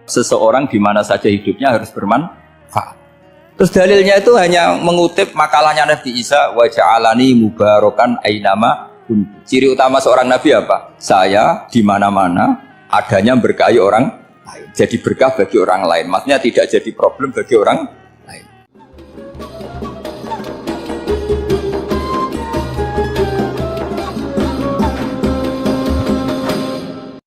seseorang di mana saja hidupnya harus bermanfaat. Terus dalilnya itu hanya mengutip makalahnya Nabi Isa, wa ja'alani mubarakan ainama kuntu. Ciri utama seorang nabi apa? Saya di mana-mana adanya berkahi orang lain. Jadi berkah bagi orang lain. Maksudnya tidak jadi problem bagi orang lain.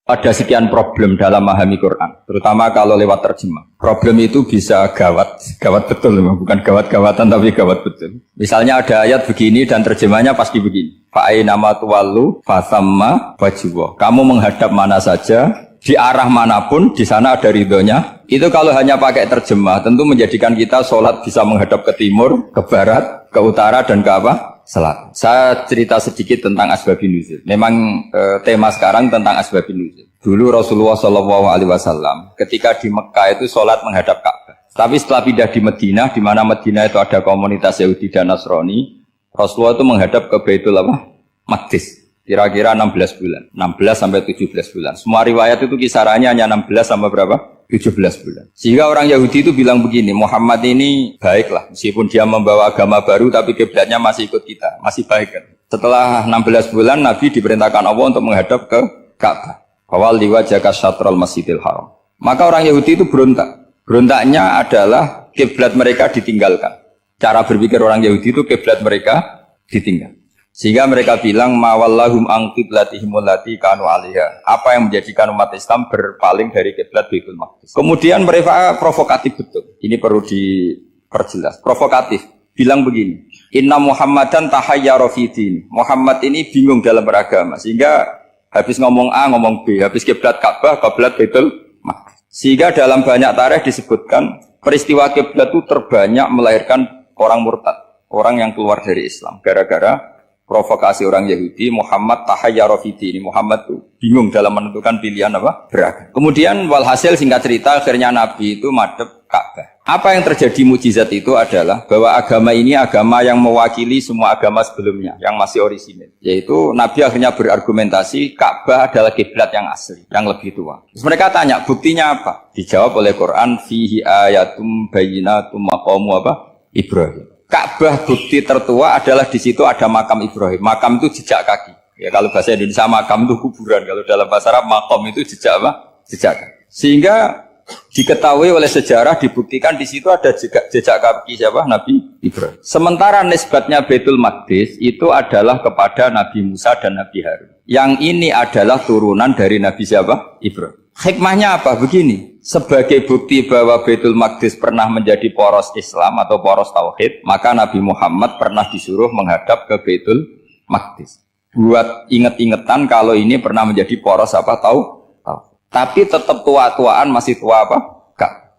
Ada sekian problem dalam memahami Quran, terutama kalau lewat terjemah. Problem itu bisa gawat betul, bukan gawat-gawatan tapi gawat betul. Misalnya ada ayat begini dan terjemahnya pasti begini. Fa'ainama tuwallu fasamma wajhullah. Kamu menghadap mana saja, di arah manapun, di sana ada ridhonya. Itu kalau hanya pakai terjemah, tentu menjadikan kita sholat bisa menghadap ke timur, ke barat, ke utara, dan ke apa? Selatan. Saya cerita sedikit tentang asbabun nuzul. Memang tema sekarang tentang asbabun nuzul. Dulu Rasulullah SAW ketika di Mekah itu sholat menghadap Ka'bah. Tapi setelah pindah di Madinah, di mana Madinah itu ada komunitas Yahudi dan Nasrani, Rasulullah itu menghadap ke Baitul Maqdis. Kira-kira 16 bulan, 16 sampai 17 bulan. Semua riwayat itu kisarannya hanya 16 sampai berapa? 17 bulan. Sehingga orang Yahudi itu bilang begini, Muhammad ini baiklah, meskipun dia membawa agama baru, tapi kiblatnya masih ikut kita, masih baik kan. Setelah 16 bulan, Nabi diperintahkan Allah untuk menghadap ke Ka'bah. Fawal liwajhaka syatrul masjidil haram. Maka orang Yahudi itu berontak. Berontaknya adalah kiblat mereka ditinggalkan. Cara berpikir orang Yahudi itu kiblat mereka ditinggal. Sehingga mereka bilang mawallahum an qiblatihim allati kanu 'alaiha. Apa yang menjadikan umat Islam berpaling dari kiblat Baitul Maqdis. Kemudian mereka provokatif betul. Ini perlu diperjelas. Provokatif. Bilang begini, "Inna Muhammadan tahayyara fi din." Muhammad ini bingung dalam beragama sehingga habis ngomong A ngomong B, habis kiblat Ka'bah, kiblat Baitul Maqdis. Sehingga dalam banyak tarikh disebutkan peristiwa kiblat itu terbanyak melahirkan orang murtad, orang yang keluar dari Islam gara-gara provokasi orang Yahudi. Muhammad tahayyara fi dini. Muhammad tuh bingung dalam menentukan pilihan apa? Beragama. Kemudian walhasil singkat cerita akhirnya Nabi itu madhep Ka'bah. Apa yang terjadi mukjizat itu adalah bahwa agama ini agama yang mewakili semua agama sebelumnya yang masih orisinil. Yaitu Nabi akhirnya berargumentasi Ka'bah adalah kiblat yang asli, yang lebih tua. Terus mereka tanya, buktinya apa? Dijawab oleh Quran, fihi ayatum bayyinatum maqamu apa? Ibrahim. Ka'bah bukti tertua adalah di situ ada makam Ibrahim. Makam itu jejak kaki. Ya kalau bahasa Indonesia makam itu kuburan. Kalau dalam bahasa Arab makam itu jejak apa? Jejak kaki. Sehingga diketahui oleh sejarah dibuktikan di situ ada jejak kaki siapa? Nabi Ibrahim. Sementara nisbatnya Baitul Maqdis itu adalah kepada Nabi Musa dan Nabi Harun. Yang ini adalah turunan dari Nabi siapa? Ibrahim. Hikmahnya apa? Begini, sebagai bukti bahwa Baitul Maqdis pernah menjadi poros Islam atau poros Tauhid, maka Nabi Muhammad pernah disuruh menghadap ke Baitul Maqdis. Buat inget-ingetan kalau ini pernah menjadi poros apa? Tahu? Tapi tetap tua-tuaan masih tua apa?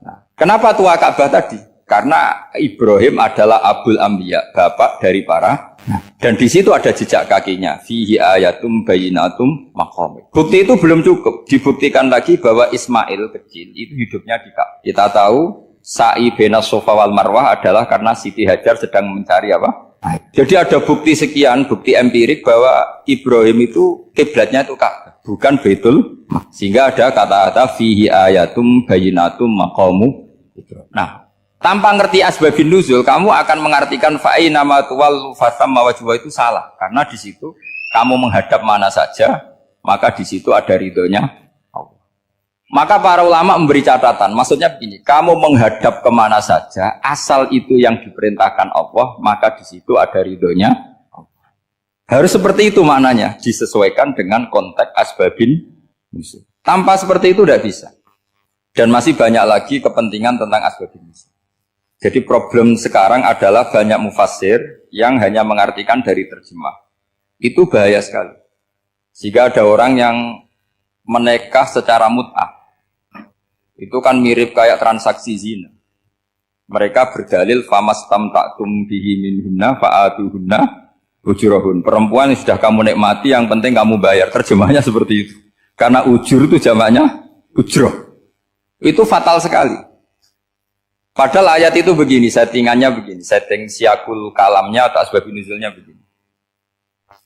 Nah, kenapa tua Ka'bah tadi? Karena Ibrahim adalah Abul Anbiya, bapak dari para. Dan di situ ada jejak kakinya. Fihi ayatum bayyinatum maqam. Bukti itu belum cukup. Dibuktikan lagi bahwa Ismail kecil itu hidupnya di Ka'bah. Kita tahu sa'i baina Safa wal Marwah adalah karena Siti Hajar sedang mencari apa? Jadi ada bukti sekian, bukti empirik bahwa Ibrahim itu kiblatnya itu Ka'bah, bukan Baitul. Sehingga ada kata-kata fihi ayatum bayyinatum maqamu. Nah, tanpa ngerti asbabun nuzul, kamu akan mengartikan fa'ainama tuwallu fasamma wajhullah itu salah. Karena di situ kamu menghadap mana saja, maka di situ ada ridhonya Allah. Maka para ulama memberi catatan, maksudnya begini, kamu menghadap kemana saja, asal itu yang diperintahkan Allah, maka di situ ada ridhonya Allah. Harus seperti itu maknanya, disesuaikan dengan konteks asbabun nuzul. Tanpa seperti itu tidak bisa. Dan masih banyak lagi kepentingan tentang asbabun nuzul. Jadi problem sekarang adalah banyak mufassir yang hanya mengartikan dari terjemah. Itu bahaya sekali. Jika ada orang yang menikah secara mut'ah, itu kan mirip kayak transaksi zina. Mereka berdalil famastamta'tum bihi minhunna fa'atuhunna ujurahun. Perempuan yang sudah kamu nikmati, yang penting kamu bayar. Terjemahnya seperti itu. Karena ujur itu jamaknya ujroh. Itu fatal sekali. Padahal ayat itu begini, settingannya begini, setting siakul kalamnya atau asbabun nuzulnya begini.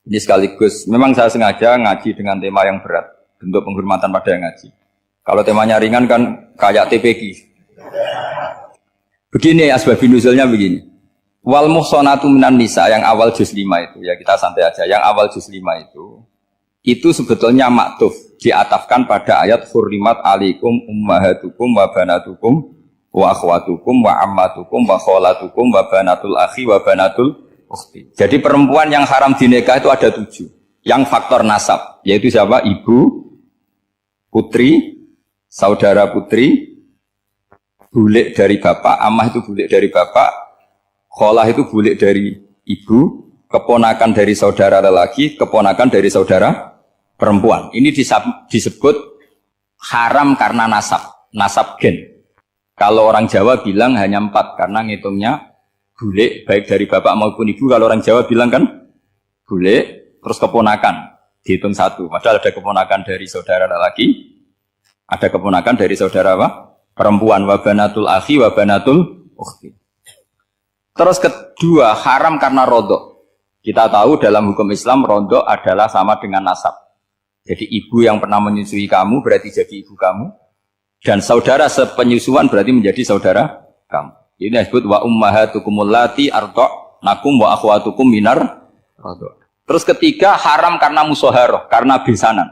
Ini sekaligus, memang saya sengaja ngaji dengan tema yang berat, bentuk penghormatan pada yang ngaji. Kalau temanya ringan kan kayak TPQ. Begini asbabun nuzulnya begini. Wal muhsanatu minan nisa yang awal juz 5 itu ya kita santai aja. Yang awal juz 5 itu sebetulnya maktuf diatafkan pada ayat hurrimat alaikum ummahatukum wa banatukum wa akhwatukum wa ammatukum wa kholatukum wa banatul akhi wa banatul ukhti. Jadi perempuan yang haram dinikah itu ada 7. Yang faktor nasab yaitu siapa? Ibu, putri, saudara putri, bulik dari bapak, amah itu bulik dari bapak, kholah itu bulik dari ibu, keponakan dari saudara lelaki, keponakan dari saudara perempuan. Ini disebut haram karena nasab gen. Kalau orang Jawa bilang hanya 4 karena ngitungnya bulik baik dari bapak maupun ibu. Kalau orang Jawa bilang kan bulik terus keponakan dihitung 1. Padahal ada keponakan dari saudara lelaki, ada keponakan dari saudara apa? Perempuan. Wa banatul akhi wa banatul ukhti. Terus kedua haram karena rodok. Kita tahu dalam hukum Islam rodok adalah sama dengan nasab. Jadi ibu yang pernah menyusui kamu berarti jadi ibu kamu. Dan saudara sepenyusuan berarti menjadi saudara kamu. Ini disebut wa ummahatukumul lati arda'nakum wa akhwatukum minar rodok. Terus ketiga haram karena musoharoh, karena besanan.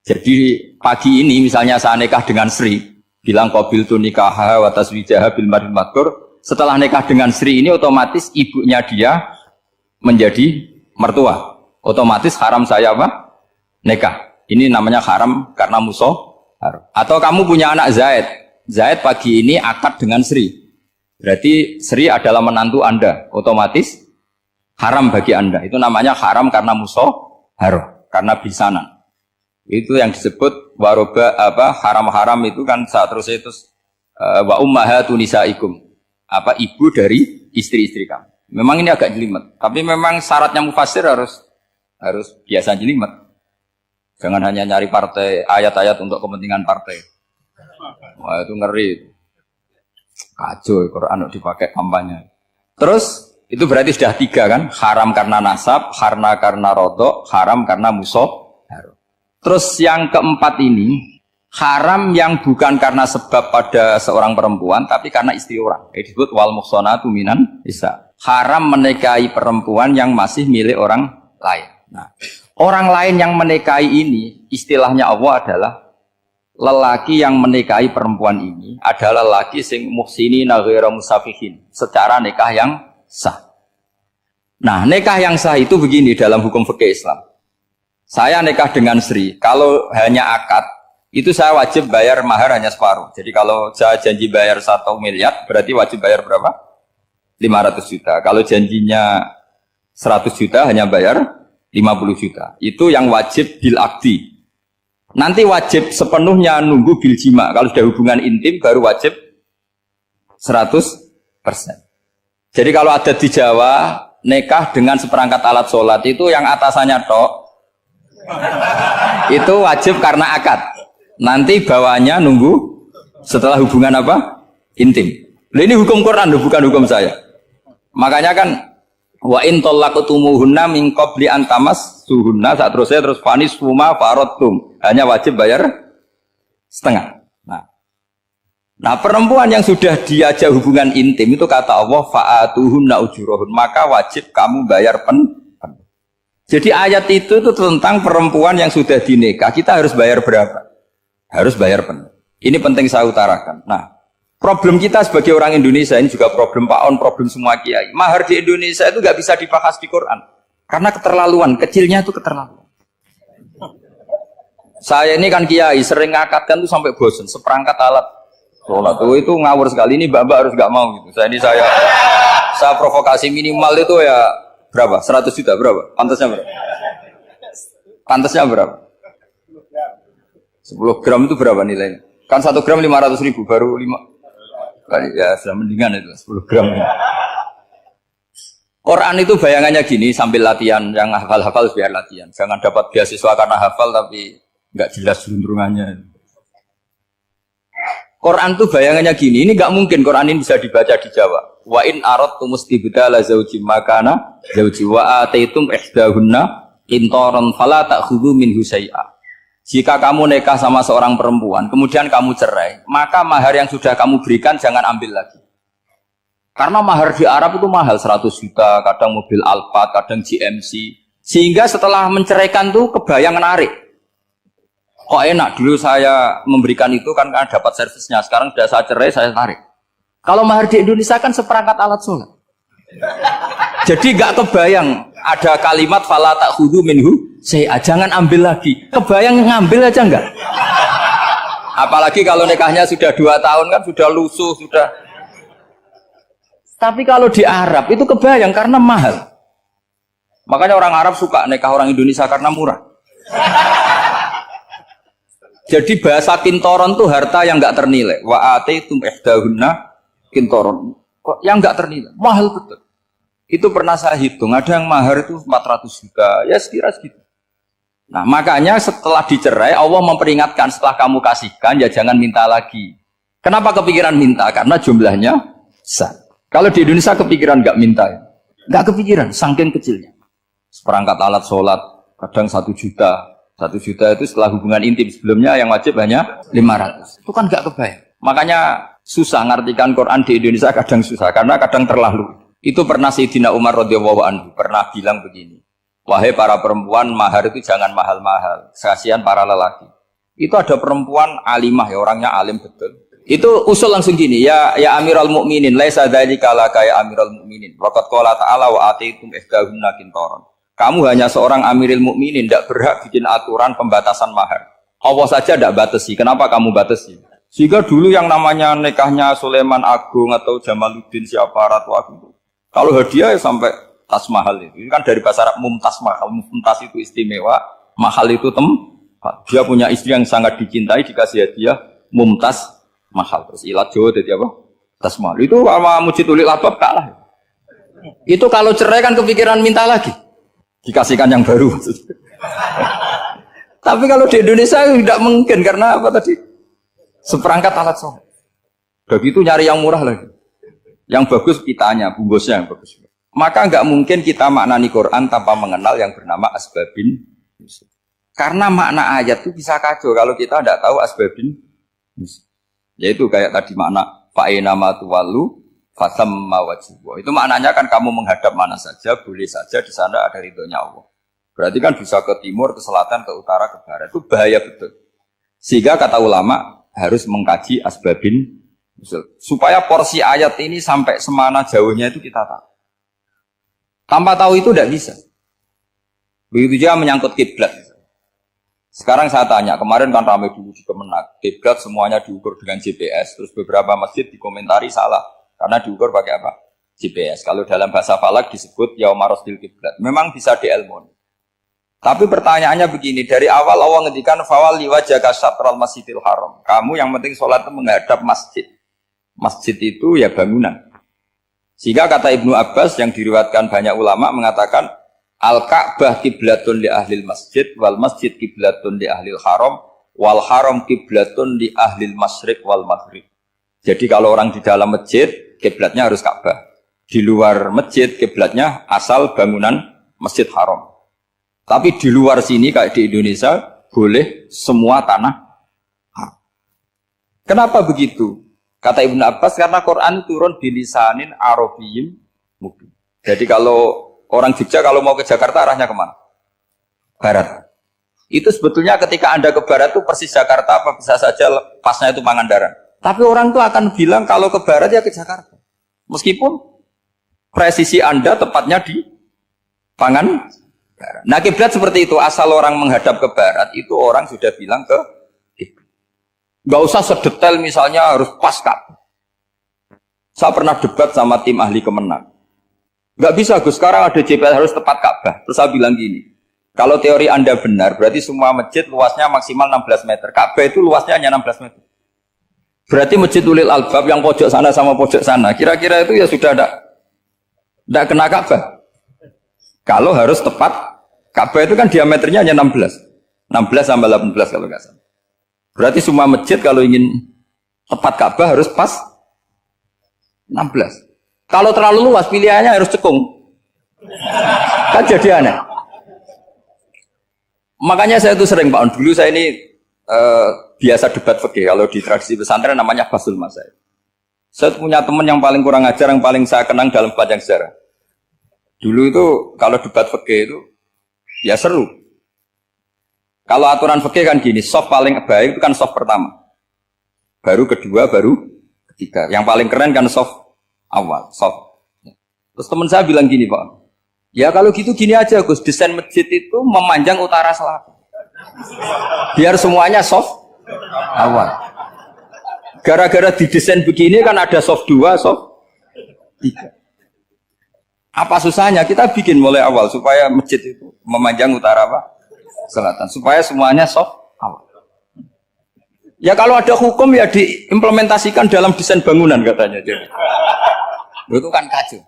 Jadi pagi ini misalnya saya nikah dengan Sri, bilang qabil tu nikaha wa taswijaha bil marhum madkur. Setelah nikah dengan Sri ini otomatis ibunya dia menjadi mertua. Otomatis haram saya apa? Nikah. Ini namanya haram karena musoharoh. Atau kamu punya anak Zaid. Zaid pagi ini akad dengan Sri. Berarti Sri adalah menantu Anda. Otomatis haram bagi Anda. Itu namanya haram karena musoharoh, karena bisanan. Itu yang disebut waroba apa haram-haram itu kan saat terus itu wa ummahatu nisaikum. Apa ibu dari istri-istri kamu. Memang ini agak jelimet, tapi memang syaratnya mufassir harus biasa jelimet. Jangan hanya nyari partai ayat-ayat untuk kepentingan partai. Wah itu ngeri. Kacau Quran dipakai kampanye. Terus itu berarti sudah 3 kan? Haram karena nasab, karena rodok, haram karena musoh. Terus yang keempat ini haram yang bukan karena sebab pada seorang perempuan, tapi karena istri orang. Ini disebut wal muhsanatu minan nisa. Haram menikahi perempuan yang masih milik orang lain. Nah, orang lain yang menikahi ini, istilahnya Allah adalah lelaki yang menikahi perempuan ini adalah lelaki sing muhsinina ghairu musafihin, secara nikah yang sah. Nah, nikah yang sah itu begini dalam hukum fikih Islam. Saya nikah dengan Sri, kalau hanya akad, itu saya wajib bayar mahar hanya separuh. Jadi kalau saya janji bayar 1 miliar, berarti wajib bayar berapa? 500 juta. Kalau janjinya 100 juta, hanya bayar 50 juta. Itu yang wajib bil akdi. Nanti wajib sepenuhnya nunggu bil jima. Kalau sudah hubungan intim, baru wajib 100%. Jadi kalau ada di Jawa, nikah dengan seperangkat alat sholat, itu yang atasannya tok, itu wajib karena akad. Nanti bawahnya nunggu setelah hubungan apa? Intim. Nah, ini hukum Quran, bukan hukum saya. Makanya kan wa in talaqtumuhunna min qabli an tamassuhunna, saat terus fanis huma faradtum. Hanya wajib bayar setengah. Nah, perempuan yang sudah diajak hubungan intim itu kata Allah fa'atuhunna ujurahun, maka wajib kamu bayar penuh. Jadi ayat itu tentang perempuan yang sudah dinikah, kita harus bayar berapa? Harus bayar penuh. Ini penting saya utarakan. Nah, problem kita sebagai orang Indonesia, ini juga problem Pak On, problem semua kiai. Mahar di Indonesia itu nggak bisa dibahas di Quran. Karena keterlaluan, kecilnya itu keterlaluan. Saya ini kan kiai, sering ngakatkan tuh sampai bosan, seperangkat alat sholat itu ngawur sekali. Ini mbak-mbak harus nggak mau gitu. Saya provokasi minimal itu ya berapa? 100 juta berapa? Pantasnya berapa? Pantasnya berapa? 10 gram itu berapa nilainya? Kan 1 gram 500.000 baru 5. Ya sudah mendingan itu 10 gram. Quran itu bayangannya gini sambil latihan, yang hafal-hafal biar latihan. Jangan dapat beasiswa karena hafal tapi nggak jelas juntrungannya. Quran tuh bayangannya gini, ini nggak mungkin Quran ini bisa dibaca di Jawa. Wa in aradtum istibdala zawji makana zawji wa ataitum ihdahunna qintaran fala ta'khudhu minhu syai'a. Jika kamu nikah sama seorang perempuan, kemudian kamu cerai, maka mahar yang sudah kamu berikan jangan ambil lagi. Karena mahar di Arab itu mahal, 100 juta, kadang mobil Alphard, kadang GMC. Sehingga setelah menceraikan tuh kebayang menarik. Kok enak, dulu saya memberikan itu kan karena dapat servisnya, sekarang sudah saya cerai, saya tarik. Kalau mahar di Indonesia kan seperangkat alat sholat. Jadi gak kebayang ada kalimat fala ta'khudhu minhu jangan ambil lagi. Kebayang ngambil aja enggak? Apalagi kalau nikahnya sudah 2 tahun kan sudah lusuh, sudah. Tapi kalau di Arab itu kebayang karena mahal. Makanya orang Arab suka nikah orang Indonesia karena murah. Jadi bahasa kintoron itu harta yang enggak ternilai. Wa ataitum ihdahunna kintoron. Yang enggak ternilai, mahal betul. Itu pernah saya hitung, ada yang mahar itu 400 juta, ya sekira segitu. Nah makanya setelah dicerai, Allah memperingatkan setelah kamu kasihkan, ya jangan minta lagi. Kenapa kepikiran minta? Karena jumlahnya besar. Kalau di Indonesia kepikiran nggak minta ya? Nggak kepikiran, saking kecilnya. Seperangkat alat sholat, kadang 1 juta. 1 juta itu setelah hubungan intim, sebelumnya yang wajib hanya 500. Itu kan nggak kebayang. Makanya susah ngartikan Quran di Indonesia, kadang susah, karena kadang terlalu. Itu pernah Sayyidina Umar radhiyallahu anhu pernah bilang begini, wahai para perempuan, mahar itu jangan mahal-mahal, kasihan para lelaki. Itu ada perempuan alimah, ya orangnya alim betul. Itu usul langsung gini, ya Amirul Mukminin, laisa dzalika laka ya Amirul Mukminin. Waqad qala ta'ala wa atitum ihdahunna qintaran. Kamu hanya seorang Amirul Mukminin, tidak berhak bikin aturan pembatasan mahar. Allah saja tidak batasi, kenapa kamu batasi? Sehingga dulu yang namanya nikahnya Sulaiman Agung atau Jamaluddin siapa Ratu Agung, kalau hadiah ya sampai tas mahal itu. Ini kan dari bahasa Arab mumtaz mahal. Mumtaz itu istimewa, mahal itu dia punya istri yang sangat dicintai, dikasih hadiah mumtaz mahal. Terus ilat Jawa jadi apa? Tas mahal. Itu sama Mujid Ulil Albab kalah. Itu kalau cerai kan kepikiran minta lagi. Dikasihkan yang baru. Tapi kalau di Indonesia tidak mungkin karena apa tadi? Seperangkat alat sholat. Begitu nyari yang murah lagi. Yang bagus kitanya, bungkusnya yang bagus. Maka nggak mungkin kita maknani Quran tanpa mengenal yang bernama asbabin. Karena makna ayat itu bisa kacau kalau kita tidak tahu asbabin. Yaitu kayak tadi makna fa'ina ma tuwallu fasamma wajhu. Itu maknanya kan kamu menghadap mana saja, boleh saja di sana ada ridhonya Allah. Berarti kan bisa ke timur, ke selatan, ke utara, ke barat. Itu bahaya betul. Sehingga kata ulama harus mengkaji asbabin. Supaya porsi ayat ini sampai semana jauhnya itu kita tahu. Tanpa tahu itu tidak bisa. Begitu juga menyangkut kiblat. Sekarang saya tanya, kemarin kan ramai dulu di Kemenak, kiblat semuanya diukur dengan GPS, terus beberapa masjid dikomentari salah karena diukur pakai apa? GPS. Kalau dalam bahasa falak disebut yaumarosdil kiblat. Memang bisa diilmoni. Tapi pertanyaannya begini, dari awal Allah ngendikan fawalli wajhaka syatral masjidil haram. Kamu yang penting sholat itu menghadap masjid. Masjid itu ya bangunan. Sehingga kata Ibnu Abbas yang diriwayatkan banyak ulama mengatakan Al-Ka'bah kiblatun li ahlil masjid wal masjid kiblatun li ahlil haram wal haram kiblatun li ahlil masyriq wal maghrib. Jadi kalau orang di dalam masjid kiblatnya harus Ka'bah. Di luar masjid kiblatnya asal bangunan Masjid Haram. Tapi di luar sini kayak di Indonesia boleh semua tanah. Kenapa begitu? Kata Ibnu Abbas, karena Quran turun di lisanin Arabiyyin mubin. Jadi kalau orang Jogja kalau mau ke Jakarta arahnya kemana? Barat. Itu sebetulnya ketika Anda ke barat itu persis Jakarta apa bisa saja pasnya itu Pangandaran. Tapi orang itu akan bilang kalau ke barat ya ke Jakarta. Meskipun presisi Anda tepatnya di Pangandaran. Nah kiblat seperti itu, asal orang menghadap ke barat itu orang sudah bilang ke nggak usah sedetail misalnya harus pas Ka'bah. Saya pernah debat sama tim ahli Kemenak. Nggak bisa Gus, sekarang ada GPS harus tepat Ka'bah. Terus saya bilang gini, kalau teori Anda benar, berarti semua masjid luasnya maksimal 16 meter. Ka'bah itu luasnya hanya 16 meter. Berarti Masjid Ulil Albab yang pojok sana sama pojok sana, kira-kira itu ya sudah tidak kena Ka'bah. Kalau harus tepat, Ka'bah itu kan diameternya hanya 16. 16 sampai 18 kalau nggak salah. Berarti semua masjid kalau ingin tepat Ka'bah harus pas 16. Kalau terlalu luas pilihannya harus cekung. Kan jadi aneh. Makanya saya itu sering Pak, dulu saya ini biasa debat fikih kalau di tradisi pesantren namanya Basul Masail. Saya punya teman yang paling kurang ajar, yang paling saya kenang dalam panjang sejarah. Dulu itu kalau debat fikih itu ya seru. Kalau aturan fikih kan gini, soft paling baik itu kan soft pertama. Baru kedua, baru ketiga. Yang paling keren kan soft awal, soft. Terus teman saya bilang gini Pak, ya kalau gitu gini aja Gus, desain masjid itu memanjang utara selatan. Biar semuanya soft awal. Gara-gara didesain begini kan ada soft 2, soft 3. Apa susahnya? Kita bikin mulai awal supaya masjid itu memanjang utara apa? Selatan. Supaya semuanya soft awal. Ya kalau ada hukum ya diimplementasikan dalam desain bangunan katanya. Itu kan kacau.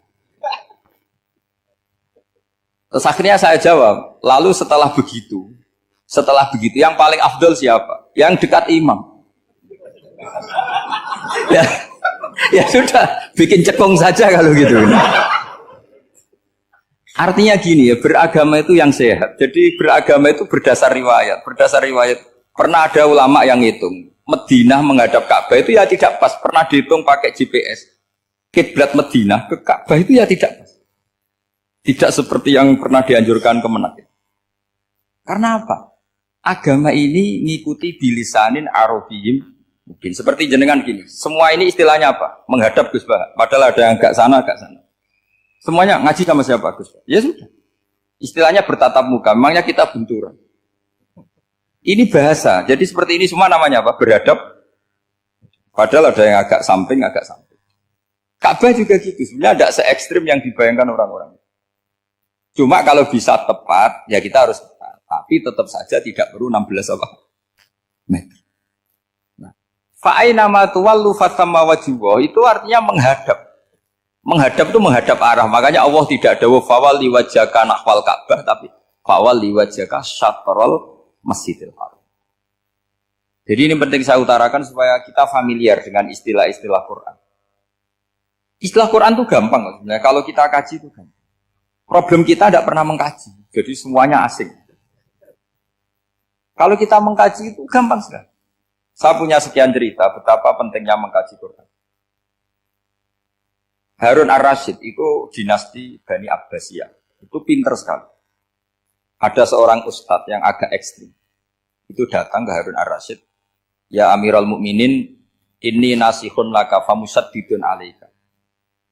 Terus akhirnya saya jawab, lalu setelah begitu yang paling afdol siapa? Yang dekat imam. Ya sudah, bikin cekung saja kalau gitu. Artinya gini ya, beragama itu yang sehat. Jadi beragama itu berdasar riwayat. Berdasar riwayat, pernah ada ulama yang hitung, Madinah menghadap Ka'bah itu ya tidak pas. Pernah dihitung pakai GPS. Kiblat Madinah ke Ka'bah itu ya tidak pas. Tidak seperti yang pernah dianjurkan Kemenak. Karena apa? Agama ini ngikuti bilisanin arabiyim mungkin. Seperti jenengan gini. Semua ini istilahnya apa? Menghadap Gus Bah. Padahal ada yang agak sana, agak sana. Semuanya ngaji sama siapa Gus Bah? Ya sudah. Istilahnya bertatap muka. Memangnya kita benturan. Ini bahasa. Jadi seperti ini semua namanya apa? Berhadap. Padahal ada yang agak samping, agak samping. Ka'bah juga gitu. Sebenarnya tidak se-ekstrim yang dibayangkan orang-orang. Cuma kalau bisa tepat, ya kita harus tepat. Tapi tetap saja tidak perlu 16 apa? Meter. Nah, fa'aina ma tuwallu fatamma wajhuhu itu artinya menghadap. Menghadap itu menghadap arah. Makanya Allah tidak dawuh fawalli wajhaka nahwal Ka'bah, tapi fawalli wajhaka syatrul Masjidil Haram. Jadi ini penting saya utarakan supaya kita familiar dengan istilah-istilah Quran. Istilah Quran itu gampang sebenarnya. Kalau kita kaji itu gampang. Problem kita tidak pernah mengkaji, jadi semuanya asing. Kalau kita mengkaji itu gampang sekali. Saya punya sekian cerita betapa pentingnya mengkaji Quran. Harun ar-Rasyid itu dinasti Bani Abbasiyah. Itu pinter sekali. Ada seorang ustadz yang agak ekstrim. Itu datang ke Harun ar-Rasyid. Ya Amirul Mukminin, inni nasihun laka famusaddidun alaika.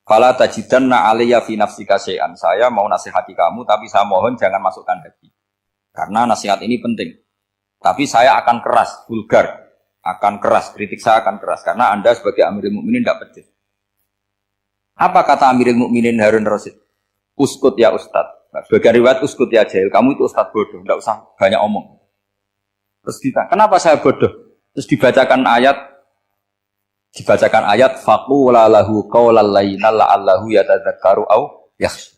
Fala tajidanna alayya fi nafsika syai'an. Saya mau nasihati kamu, tapi saya mohon jangan masukkan hati. Karena nasihat ini penting. Tapi saya akan keras, vulgar. Akan keras, kritik saya akan keras. Karena Anda sebagai Amirul Mukminin tidak pedes. Apa kata Amirul Mukminin Harun ar-Rasyid? Uskut ya Ustadz. Sebagai riwayat uskut ya jahil. Kamu itu Ustadz bodoh, tidak usah banyak omong. Terus ditanya, kenapa saya bodoh? Terus dibacakan ayat faqula lahu qaulal layyina la'allahu yatadzakkaru aw yakhsha.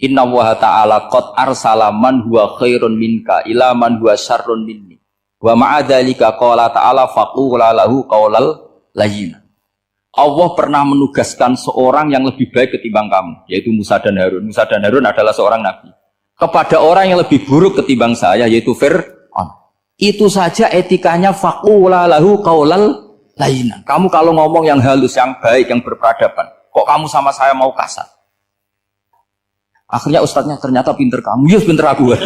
Inna Allaha ta'ala qad arsala man huwa khairun minka ila man huwa syarrun minni. Wa ma'a dzalika qala ta'ala faqula lahu qaulal layyina. Allah pernah menugaskan seorang yang lebih baik ketimbang kamu, yaitu Musa dan Harun. Musa dan Harun adalah seorang nabi. Kepada orang yang lebih buruk ketimbang saya, yaitu Fir'aun. Itu saja etikanya faqula lahu qaulal lainah. Kamu kalau ngomong yang halus, yang baik, yang berperadaban, kok kamu sama saya mau kasar? Akhirnya ustadznya ternyata pinter kamu, ya pinter aku.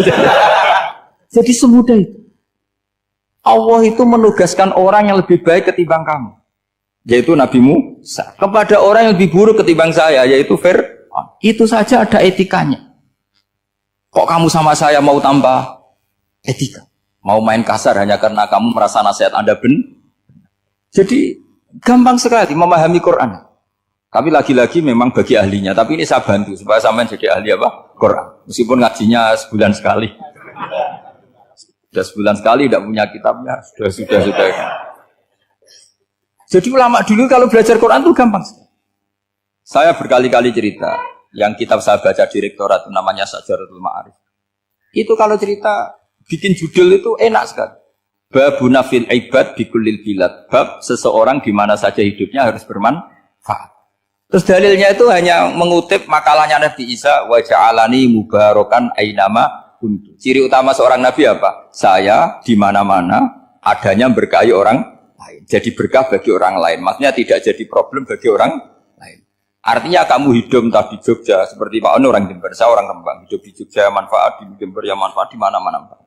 Jadi semudah itu. Allah itu menugaskan orang yang lebih baik ketimbang kamu, yaitu Nabi Musa. Kepada orang yang lebih buruk ketimbang saya, yaitu Fir'aun. Itu saja ada etikanya. Kok kamu sama saya mau tambah etika? Mau main kasar hanya karena kamu merasa nasihat Anda benar? Jadi gampang sekali memahami Quran. Tapi lagi-lagi memang bagi ahlinya. Tapi ini saya bantu supaya sampean jadi ahli apa? Quran. Meskipun ngajinya sebulan sekali. Sudah sebulan sekali tidak punya kitabnya. Sudah. Jadi ulama dulu kalau belajar Quran itu gampang sekali. Saya berkali-kali cerita. Yang kitab saya baca di rektorat namanya Syajaratul Ma'arif. Itu kalau cerita bikin judul itu enak sekali. Babuna fil ibad bikulil bilad. Bab seseorang di mana saja hidupnya harus bermanfaat. Terus dalilnya itu hanya mengutip makalahnya Nabi Isa wa ja'alani mubarakan ainama kuntu. Ciri utama seorang nabi apa? Saya di mana-mana adanya berkahi orang lain. Jadi berkah bagi orang lain. Maksudnya tidak jadi problem bagi orang lain. Artinya kamu hidup entah di Jogja seperti Pak Ono orang Jember, saya orang Rembang. Hidup di Jogja manfaat, di Jember ya manfaat, di mana-mana.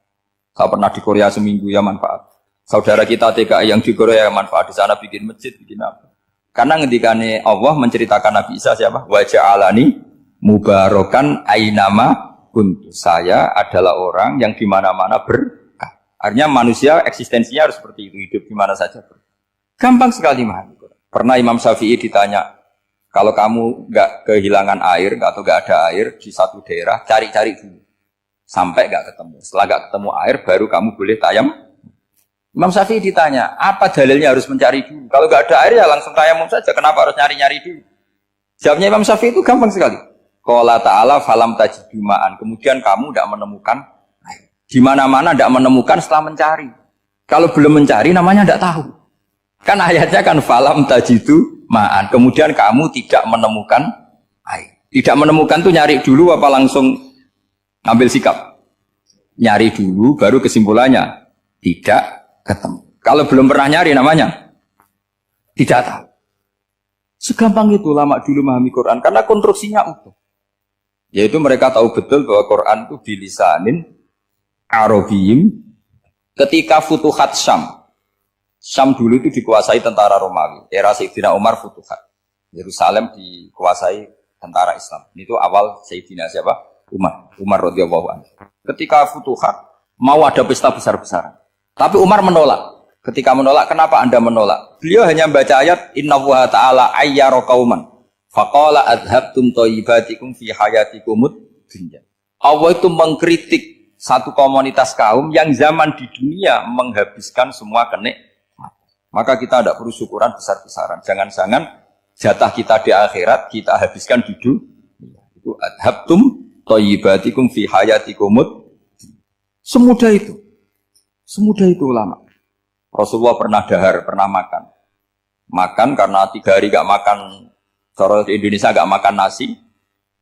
Saya pernah di Korea seminggu ya manfaat. Saudara kita TKI yang di Korea ya manfaat, di sana bikin masjid, bikin apa. Karena ngendikane Allah menceritakan Nabi Isa siapa? Wa ja'alani mubarakan ainama kuntu. Saya adalah orang yang di mana-mana berkah. Artinya manusia eksistensinya harus seperti itu, hidup di mana saja. Gampang sekali memahami Quran. Pernah Imam Syafi'i ditanya, kalau kamu nggak kehilangan air atau nggak ada air di satu daerah, cari-cari dulu sampai nggak ketemu. Setelah nggak ketemu air, baru kamu boleh tayam. Imam Syafi'i ditanya, apa dalilnya harus mencari dulu? Kalau nggak ada air ya langsung tayamum saja. Kenapa harus nyari-nyari dulu? Jawabnya Imam Syafi'i itu gampang sekali. Qala ta'ala falam tajidu ma'an. Kemudian kamu tidak menemukan air. Di mana-mana tidak menemukan setelah mencari. Kalau belum mencari namanya tidak tahu. Kan ayatnya kan falam tajidu ma'an. Kemudian kamu tidak menemukan air. Tidak menemukan tuh nyari dulu apa langsung ambil sikap? Nyari dulu baru kesimpulannya tidak ketemu. Kalau belum pernah nyari namanya tidak tahu. Segampang itu ulama dulu memahami Quran karena konstruksinya utuh. Yaitu mereka tahu betul bahwa Quran itu bilisanin Arabiyim. Ketika Futuhat Syam. Syam dulu itu dikuasai tentara Romawi. Era Sayyidina Umar Futuhat. Yerusalem dikuasai tentara Islam. Itu awal Sayyidina siapa? Umar radhiyallahu anhu. Ketika Futuhat mau ada pesta besar-besaran. Tapi Umar menolak. Ketika menolak, kenapa Anda menolak? Beliau hanya membaca ayat Inna Allaha ta'ala ayyara qauman faqala adhabtum thayyibatikum fi hayatikumud dunya. Allah itu mengkritik satu komunitas kaum yang zaman di dunia menghabiskan semua kenikmatan. Maka kita tidak perlu syukuran besar-besaran. Jangan-jangan jatah kita di akhirat kita habiskan di dunia. Itu adhabtum thayyibatikum fi hayatikumud. Semudah itu. Semudah itu ulama. Rasulullah pernah dahar, pernah makan. Makan karena 3 hari gak makan, cara di Indonesia gak makan nasi,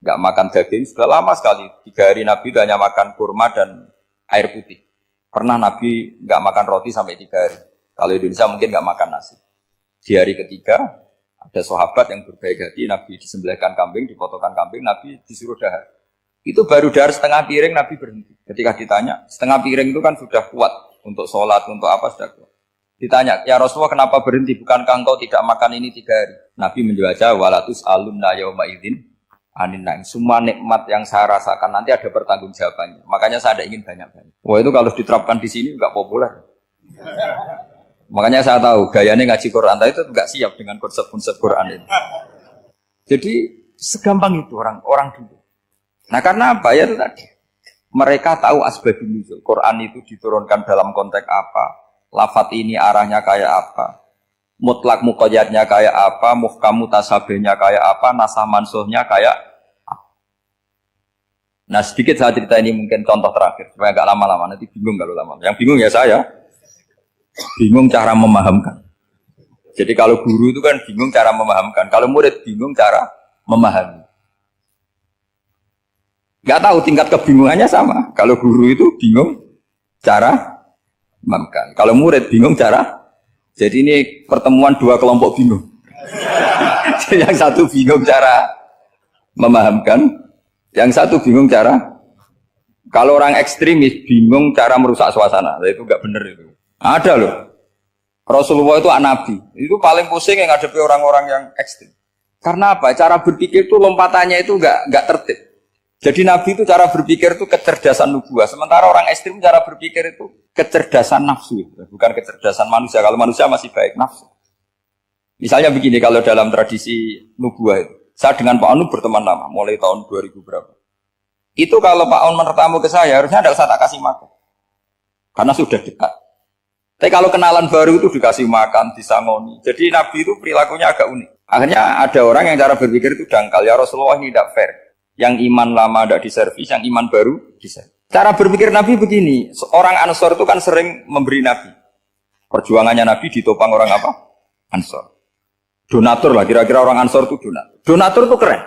gak makan daging, sudah lama sekali. 3 hari Nabi hanya makan kurma dan air putih. Pernah Nabi gak makan roti sampai 3 hari. Kalau Indonesia mungkin gak makan nasi. Di hari ketiga, ada sahabat yang berbaik hati, Nabi disembelihkan kambing, dipotongkan kambing, Nabi disuruh dahar. Itu baru dahar setengah piring, Nabi berhenti. Ketika ditanya, setengah piring itu kan sudah kuat. Untuk sholat, untuk apa sudah kuat. Ditanya, ya Rasulullah kenapa berhenti? Bukankah engkau tidak makan ini 3 hari? Nabi menjawab, walatus alumna yauma idzin anin naim. Semua nikmat yang saya rasakan nanti ada pertanggungjawabannya. Makanya saya tidak ingin banyak-banyak. Wah itu kalau diterapkan di sini enggak populer. Makanya saya tahu gayanya ngaji Quran itu enggak siap dengan konsep-konsep Quran ini. Jadi segampang itu orang dulu. Nah karena apa ya itu tadi? Mereka tahu asbabun nuzul. Quran itu diturunkan dalam konteks apa? Lafat ini arahnya kayak apa? Mutlak muqayyadnya kayak apa? Muhkam mutasabihnya kayak apa? Nasah mansuhnya kayak apa? Nah sedikit saya cerita ini mungkin contoh terakhir supaya agak lama-lama nanti bingung kalau lama. Yang bingung ya saya. Bingung cara memahamkan. Jadi kalau guru itu kan bingung cara memahamkan. Kalau murid bingung cara memahami. Gak tahu tingkat kebingungannya sama. Kalau guru itu bingung cara memahamkan. Kalau murid bingung cara. Jadi ini pertemuan 2 kelompok bingung. Yang satu bingung cara memahamkan. Yang satu bingung cara. Kalau orang ekstremis bingung cara merusak suasana. Itu gak benar itu. Ada loh. Rasulullah itu nabi. Itu paling pusing yang ngadepi orang-orang yang ekstrim. Karena apa? Cara berpikir itu lompatannya itu gak tertib. Jadi Nabi itu cara berpikir itu kecerdasan nubuah. Sementara orang ekstrim cara berpikir itu kecerdasan nafsu. Bukan kecerdasan manusia. Kalau manusia masih baik nafsu. Misalnya begini, kalau dalam tradisi nubuah itu. Saya dengan Pak Anu berteman lama. Mulai tahun 2000 berapa. Itu kalau Pak Anu bertamu ke saya, harusnya tidak usah tak kasih makan. Karena sudah dekat. Tapi kalau kenalan baru itu dikasih makan, disangoni. Jadi Nabi itu perilakunya agak unik. Akhirnya ada orang yang cara berpikir itu dangkal. Ya Rasulullah ini tidak fair. Yang iman lama tidak diservis, yang iman baru diservis. Cara berpikir Nabi begini, orang Ansor itu kan sering memberi Nabi. Perjuangannya Nabi ditopang orang apa? Ansor. Donatur lah, kira-kira orang Ansor itu donatur. Donatur itu keren.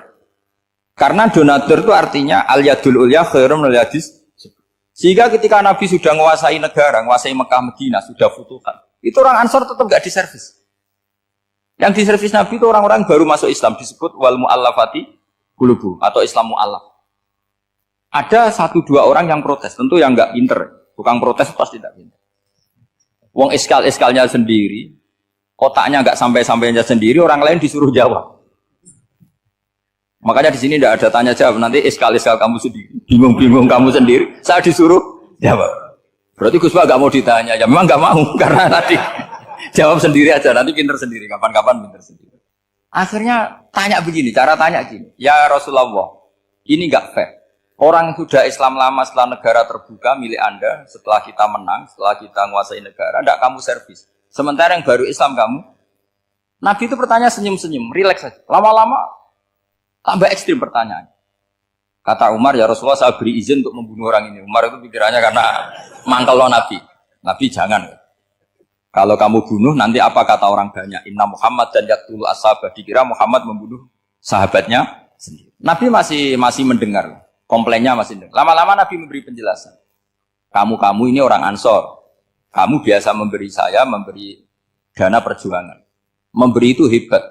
Karena donatur itu artinya al-yadul ulya khairum al-yadis. Sehingga ketika Nabi sudah menguasai negara, menguasai Mekah, Madinah, sudah futuhan, itu orang Ansor tetap gak diservis. Yang diservis Nabi itu orang-orang baru masuk Islam, disebut wal mu'allafati qulubu atau Islam mu'allaf. Ada 1-2 orang yang protes, tentu yang gak pinter. Tukang protes pasti tidak pinter. Wong iskal-iskalnya sendiri, otaknya gak sampai-sampainya sendiri, orang lain disuruh jawab. Makanya di sini tidak ada tanya jawab, nanti iskal-iskal kamu sendiri, bingung-bingung kamu sendiri, saya disuruh jawab. Berarti Gus Pak gak mau ditanya, ya memang gak mau karena tadi jawab sendiri aja, nanti pinter sendiri, kapan-kapan pinter sendiri. Akhirnya tanya begini, cara tanya gini, ya Rasulullah, ini gak fair. Orang sudah Islam lama setelah negara terbuka milik Anda, setelah kita menang, setelah kita menguasai negara, tidak kamu servis. Sementara yang baru Islam kamu, Nabi itu bertanya senyum-senyum, rileks saja. Lama-lama tambah ekstrim pertanyaan. Kata Umar, ya Rasulullah saya beri izin untuk membunuh orang ini. Umar itu pikirannya karena mangkel lo Nabi. Nabi jangan. Kalau kamu bunuh nanti apa kata orang banyak? Inna Muhammad dan yaktulu ashabah. Dikira Muhammad membunuh sahabatnya sendiri. Nabi masih mendengar. Komplainnya masih dengar. Lama-lama Nabi memberi penjelasan. Kamu ini orang Ansor. Kamu biasa memberi saya, memberi dana perjuangan. Memberi itu hebat.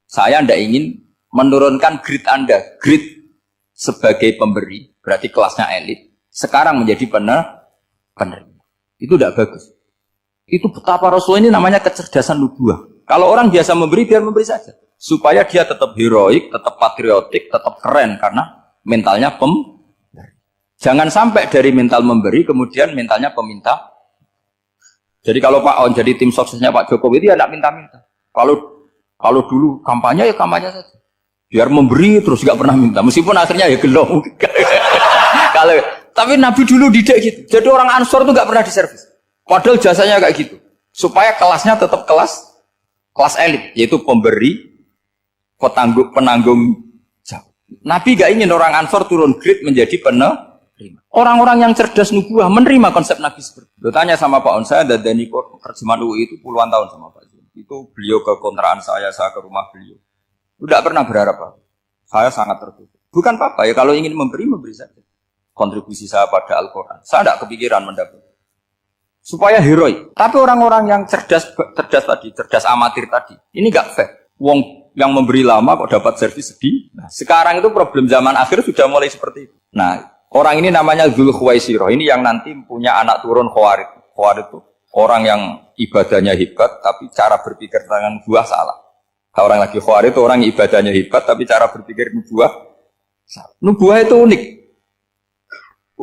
Saya tidak ingin menurunkan grade Anda, grade sebagai pemberi, berarti kelasnya elit, sekarang menjadi penerima. Itu tidak bagus. Itu betapa Rasul ini namanya kecerdasan nubuah. Kalau orang biasa memberi, biar memberi saja. Supaya dia tetap heroik, tetap patriotik, tetap keren, karena mentalnya pemberi. Jangan sampai dari mental memberi, kemudian mentalnya peminta. Jadi kalau Pak On jadi tim suksesnya Pak Jokowi, itu ya tidak minta-minta. Kalau dulu kampanye, ya kampanye saja. Biar memberi terus gak pernah minta, meskipun akhirnya ya gelong. Tapi Nabi dulu didik gitu. Jadi orang Ansor itu gak pernah diservis. Padahal jasanya kayak gitu. Supaya kelasnya tetap kelas elit, yaitu pemberi, penanggung jawab. Nabi gak ingin orang Ansor turun grade menjadi penerima. Orang-orang yang cerdas nubuah menerima konsep Nabi seperti itu. Tanya sama Pak On, saya dadani terjemahan UI itu puluhan tahun sama Pak. Itu beliau ke kontrakan saya ke rumah beliau. Tidak pernah berharap apa. Saya sangat tertutup. Bukan apa-apa ya, kalau ingin memberi saja. Kontribusi saya pada Al-Quran. Saya tidak kepikiran mendapat. Supaya heroik. Tapi orang-orang yang cerdas amatir tadi, ini nggak fair. Wong yang memberi lama kok dapat servis sedih. Nah, sekarang itu problem zaman akhir sudah mulai seperti itu. Nah, orang ini namanya Dzul Khuwaisirah. Ini yang nanti punya anak turun Khawarij. Khawarij itu orang yang ibadahnya hebat, tapi cara berpikir tentang buah salah. Orang lagi Khawarij itu orang ibadahnya hebat, tapi cara berpikir nubuah salah. Nubuah itu unik.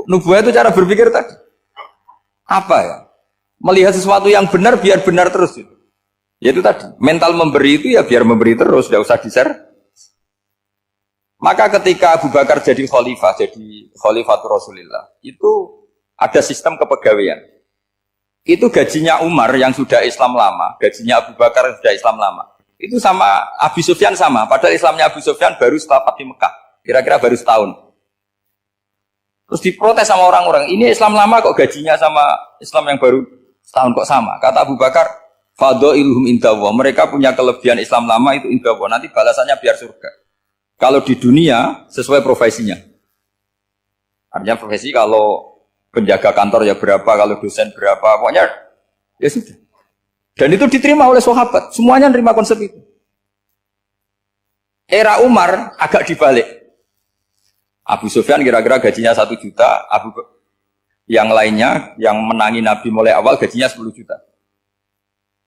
Nubuah itu cara berpikir tadi. Apa ya? Melihat sesuatu yang benar biar benar terus itu. Yaitu tadi, mental memberi itu ya biar memberi terus, tidak usah di-share. Maka ketika Abu Bakar jadi khalifatul Rasulullah, itu ada sistem kepegawaian. Itu gajinya Umar yang sudah Islam lama, gajinya Abu Bakar yang sudah Islam lama. Itu sama Abu Sufyan sama, padahal Islamnya Abu Sufyan baru setelah Fathu Mekah, kira-kira baru setahun. Terus diprotes sama orang-orang, ini Islam lama kok gajinya sama Islam yang baru setahun kok sama. Kata Abu Bakar, fadhailuhum indallah, mereka punya kelebihan Islam lama itu indallah, nanti balasannya biar surga. Kalau di dunia sesuai profesinya. Artinya profesi kalau penjaga kantor ya berapa, kalau dosen berapa, pokoknya ya sudah. Dan itu diterima oleh sahabat, semuanya menerima konsep itu. Era Umar agak dibalik. Abu Sufyan kira-kira gajinya 1 juta, yang lainnya yang menangi Nabi mulai awal gajinya 10 juta.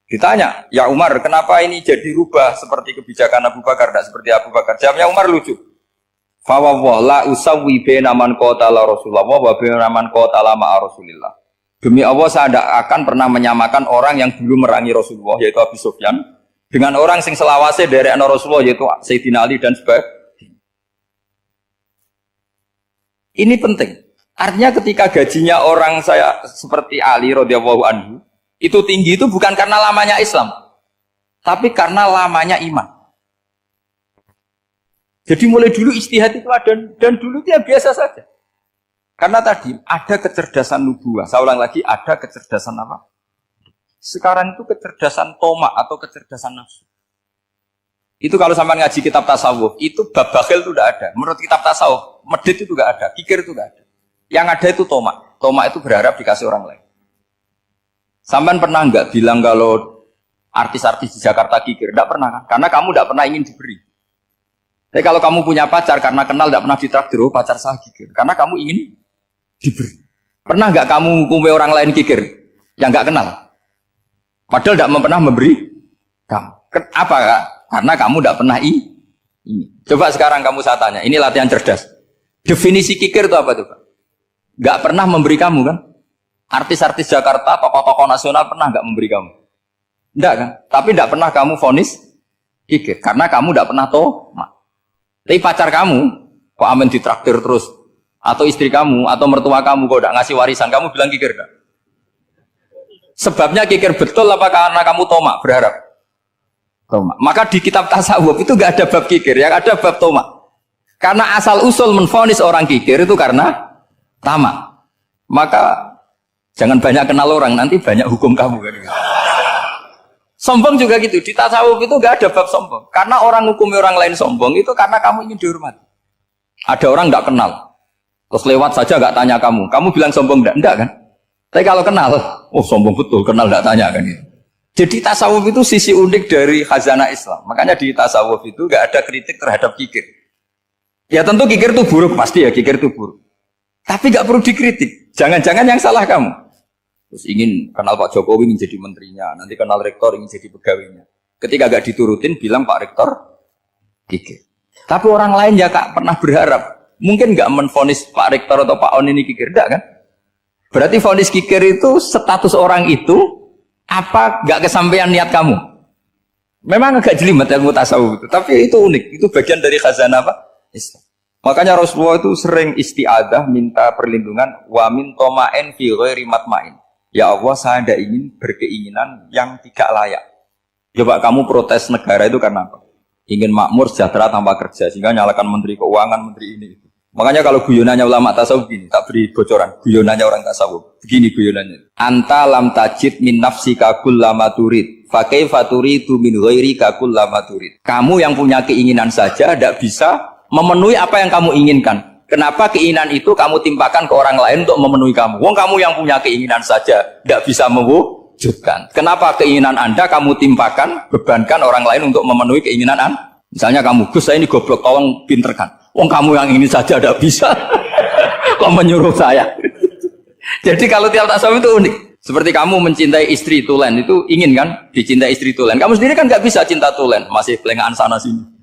Ditanya, ya Umar, kenapa ini jadi rubah seperti kebijakan Abu Bakar, tidak seperti Abu Bakar? Jawabnya Umar lucu. Fawwah la usawwi baina man qatala Rasulullah wa baina man qatala ma'a Rasulillah. Demi Allah saya tidak akan pernah menyamakan orang yang dulu merangi Rasulullah yaitu Abu Sufyan dengan orang sing selawase dari Rasulullah yaitu Sayyidina Ali dan sebagainya. Ini penting. Artinya ketika gajinya orang saya seperti Ali radhiyallahu anhu itu tinggi itu bukan karena lamanya Islam, tapi karena lamanya iman. Jadi mulai dulu ijtihad itu ada dan dulu dia biasa saja. Karena tadi ada kecerdasan nubuah. Saya ulang lagi, ada kecerdasan apa? Sekarang itu kecerdasan tomak atau kecerdasan nafsu. Itu kalau sampai ngaji kitab tasawuf, itu bab bakhil itu tidak ada. Menurut kitab tasawuf, medit itu tidak ada, kikir itu tidak ada. Yang ada itu tomak. Tomak itu berharap dikasih orang lain. Sampean pernah enggak bilang kalau artis-artis di Jakarta kikir? Enggak pernah kan? Karena kamu enggak pernah ingin diberi. Tapi kalau kamu punya pacar karena kenal enggak pernah ditraktir, oh pacar saya kikir. Karena kamu ingin diberi. Pernah enggak kamu hukumi orang lain kikir yang enggak kenal? Padahal enggak pernah memberi kamu. Apa kak? Karena kamu enggak pernah ini. Coba sekarang kamu saya tanya, ini latihan cerdas. Definisi kikir itu apa tuh Pak? Enggak pernah memberi kamu kan? Artis-artis Jakarta, tokoh-tokoh nasional pernah enggak memberi kamu? Enggak kan? Tapi enggak pernah kamu vonis kikir. Karena kamu enggak pernah tomak. Tapi pacar kamu, kok amin ditraktir terus? Atau istri kamu, atau mertua kamu, kok enggak ngasih warisan, kamu bilang kikir enggak? Sebabnya kikir betul apa karena kamu tomak, berharap? Tomak. Maka di kitab tasawuf itu enggak ada bab kikir, yang ada bab tomak. Karena asal usul menvonis orang kikir itu karena tamak. Maka jangan banyak kenal orang, nanti banyak hukum kamu kan. Sombong juga gitu, di tasawuf itu enggak ada bab sombong. Karena orang hukumi orang lain sombong itu karena kamu ingin dihormati. Ada orang enggak kenal, terus lewat saja enggak tanya kamu bilang sombong enggak kan? Tapi kalau kenal, oh sombong betul, kenal enggak tanya kan gitu. Jadi tasawuf itu sisi unik dari khazanah Islam. Makanya di tasawuf itu enggak ada kritik terhadap kikir. Ya tentu kikir itu buruk, pasti ya kikir itu buruk. Tapi enggak perlu dikritik. Jangan-jangan yang salah kamu. Terus ingin kenal Pak Jokowi ingin jadi menterinya, nanti kenal rektor ingin jadi pegawainya. Ketika enggak diturutin bilang Pak Rektor kikir. Tapi orang lain ya Kak pernah berharap, mungkin enggak menvonis Pak Rektor atau Pak On ini kikir, enggak kan? Berarti vonis kikir itu status orang itu apa enggak kesampaian niat kamu? Memang agak jelimet ilmu tasawuf itu, tapi itu unik, itu bagian dari khazanah apa? Islam. Makanya Rasulullah itu sering isti'adah minta perlindungan wa min toma'in fi ghairi matma'in. Ya Allah, saya tidak ingin berkeinginan yang tidak layak. Coba kamu protes negara itu karena apa? Ingin makmur sejahtera tanpa kerja sehingga nyalakan menteri keuangan, menteri ini itu. Makanya kalau guyonannya ulama tasawuf gini, tak beri bocoran. Guyonannya orang tasawuf. Begini guyonannya. Anta lam tajid min nafsika kullama turid. Fa kaifa turidu min ghairika kullama turid. Kamu yang punya keinginan saja tidak bisa memenuhi apa yang kamu inginkan. Kenapa keinginan itu kamu timpakan ke orang lain untuk memenuhi kamu? Wong kamu yang punya keinginan saja tidak bisa mewujudkan. Kenapa keinginan Anda kamu timpakan, bebankan orang lain untuk memenuhi keinginan Anda? Misalnya kamu, Gus saya ini goblok, tolong pinterkan. Wong kamu yang ini saja tidak bisa. Kok menyuruh saya? Jadi kalau tiap tasawuf itu unik. Seperti kamu mencintai istri tulen itu ingin kan dicintai istri tulen. Kamu sendiri kan nggak bisa cinta tulen, masih pelengahan sana sini.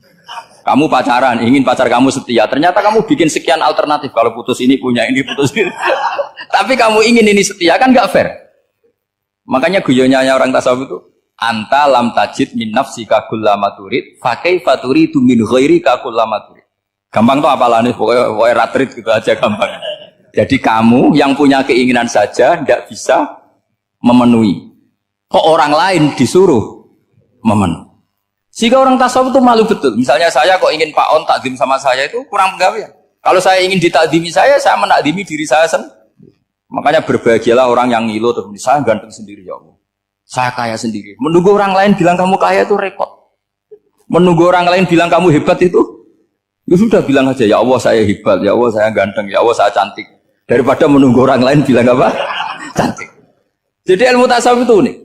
Kamu pacaran, ingin pacar kamu setia. Ternyata kamu bikin sekian alternatif. Kalau putus ini punya ini, putus ini. Tapi kamu ingin ini setia kan nggak fair. Makanya guyonanya orang tasawuf itu anta lam tajid min nafsika kullama turid fa kaifa turidu min ghairika kullama turid. Gampang tuh apalane pokoknya ratrit gitu aja gampang. Jadi kamu yang punya keinginan saja tidak bisa memenuhi. Kok orang lain disuruh memenuhi. Sehingga orang tasawuf itu malu betul. Misalnya saya kok ingin Pak On takdim sama saya itu kurang pegawaian. Kalau saya ingin ditakdimi saya menakdimi diri saya sendiri. Makanya berbahagialah orang yang ngilu terus saya ganteng sendiri ya Allah. Saya kaya sendiri. Menunggu orang lain bilang kamu kaya itu repot. Menunggu orang lain bilang kamu hebat itu, ya sudah bilang aja ya Allah saya hebat, ya Allah saya ganteng, ya Allah saya cantik. Daripada menunggu orang lain bilang apa? Cantik. Jadi ilmu tasawuf itu unik.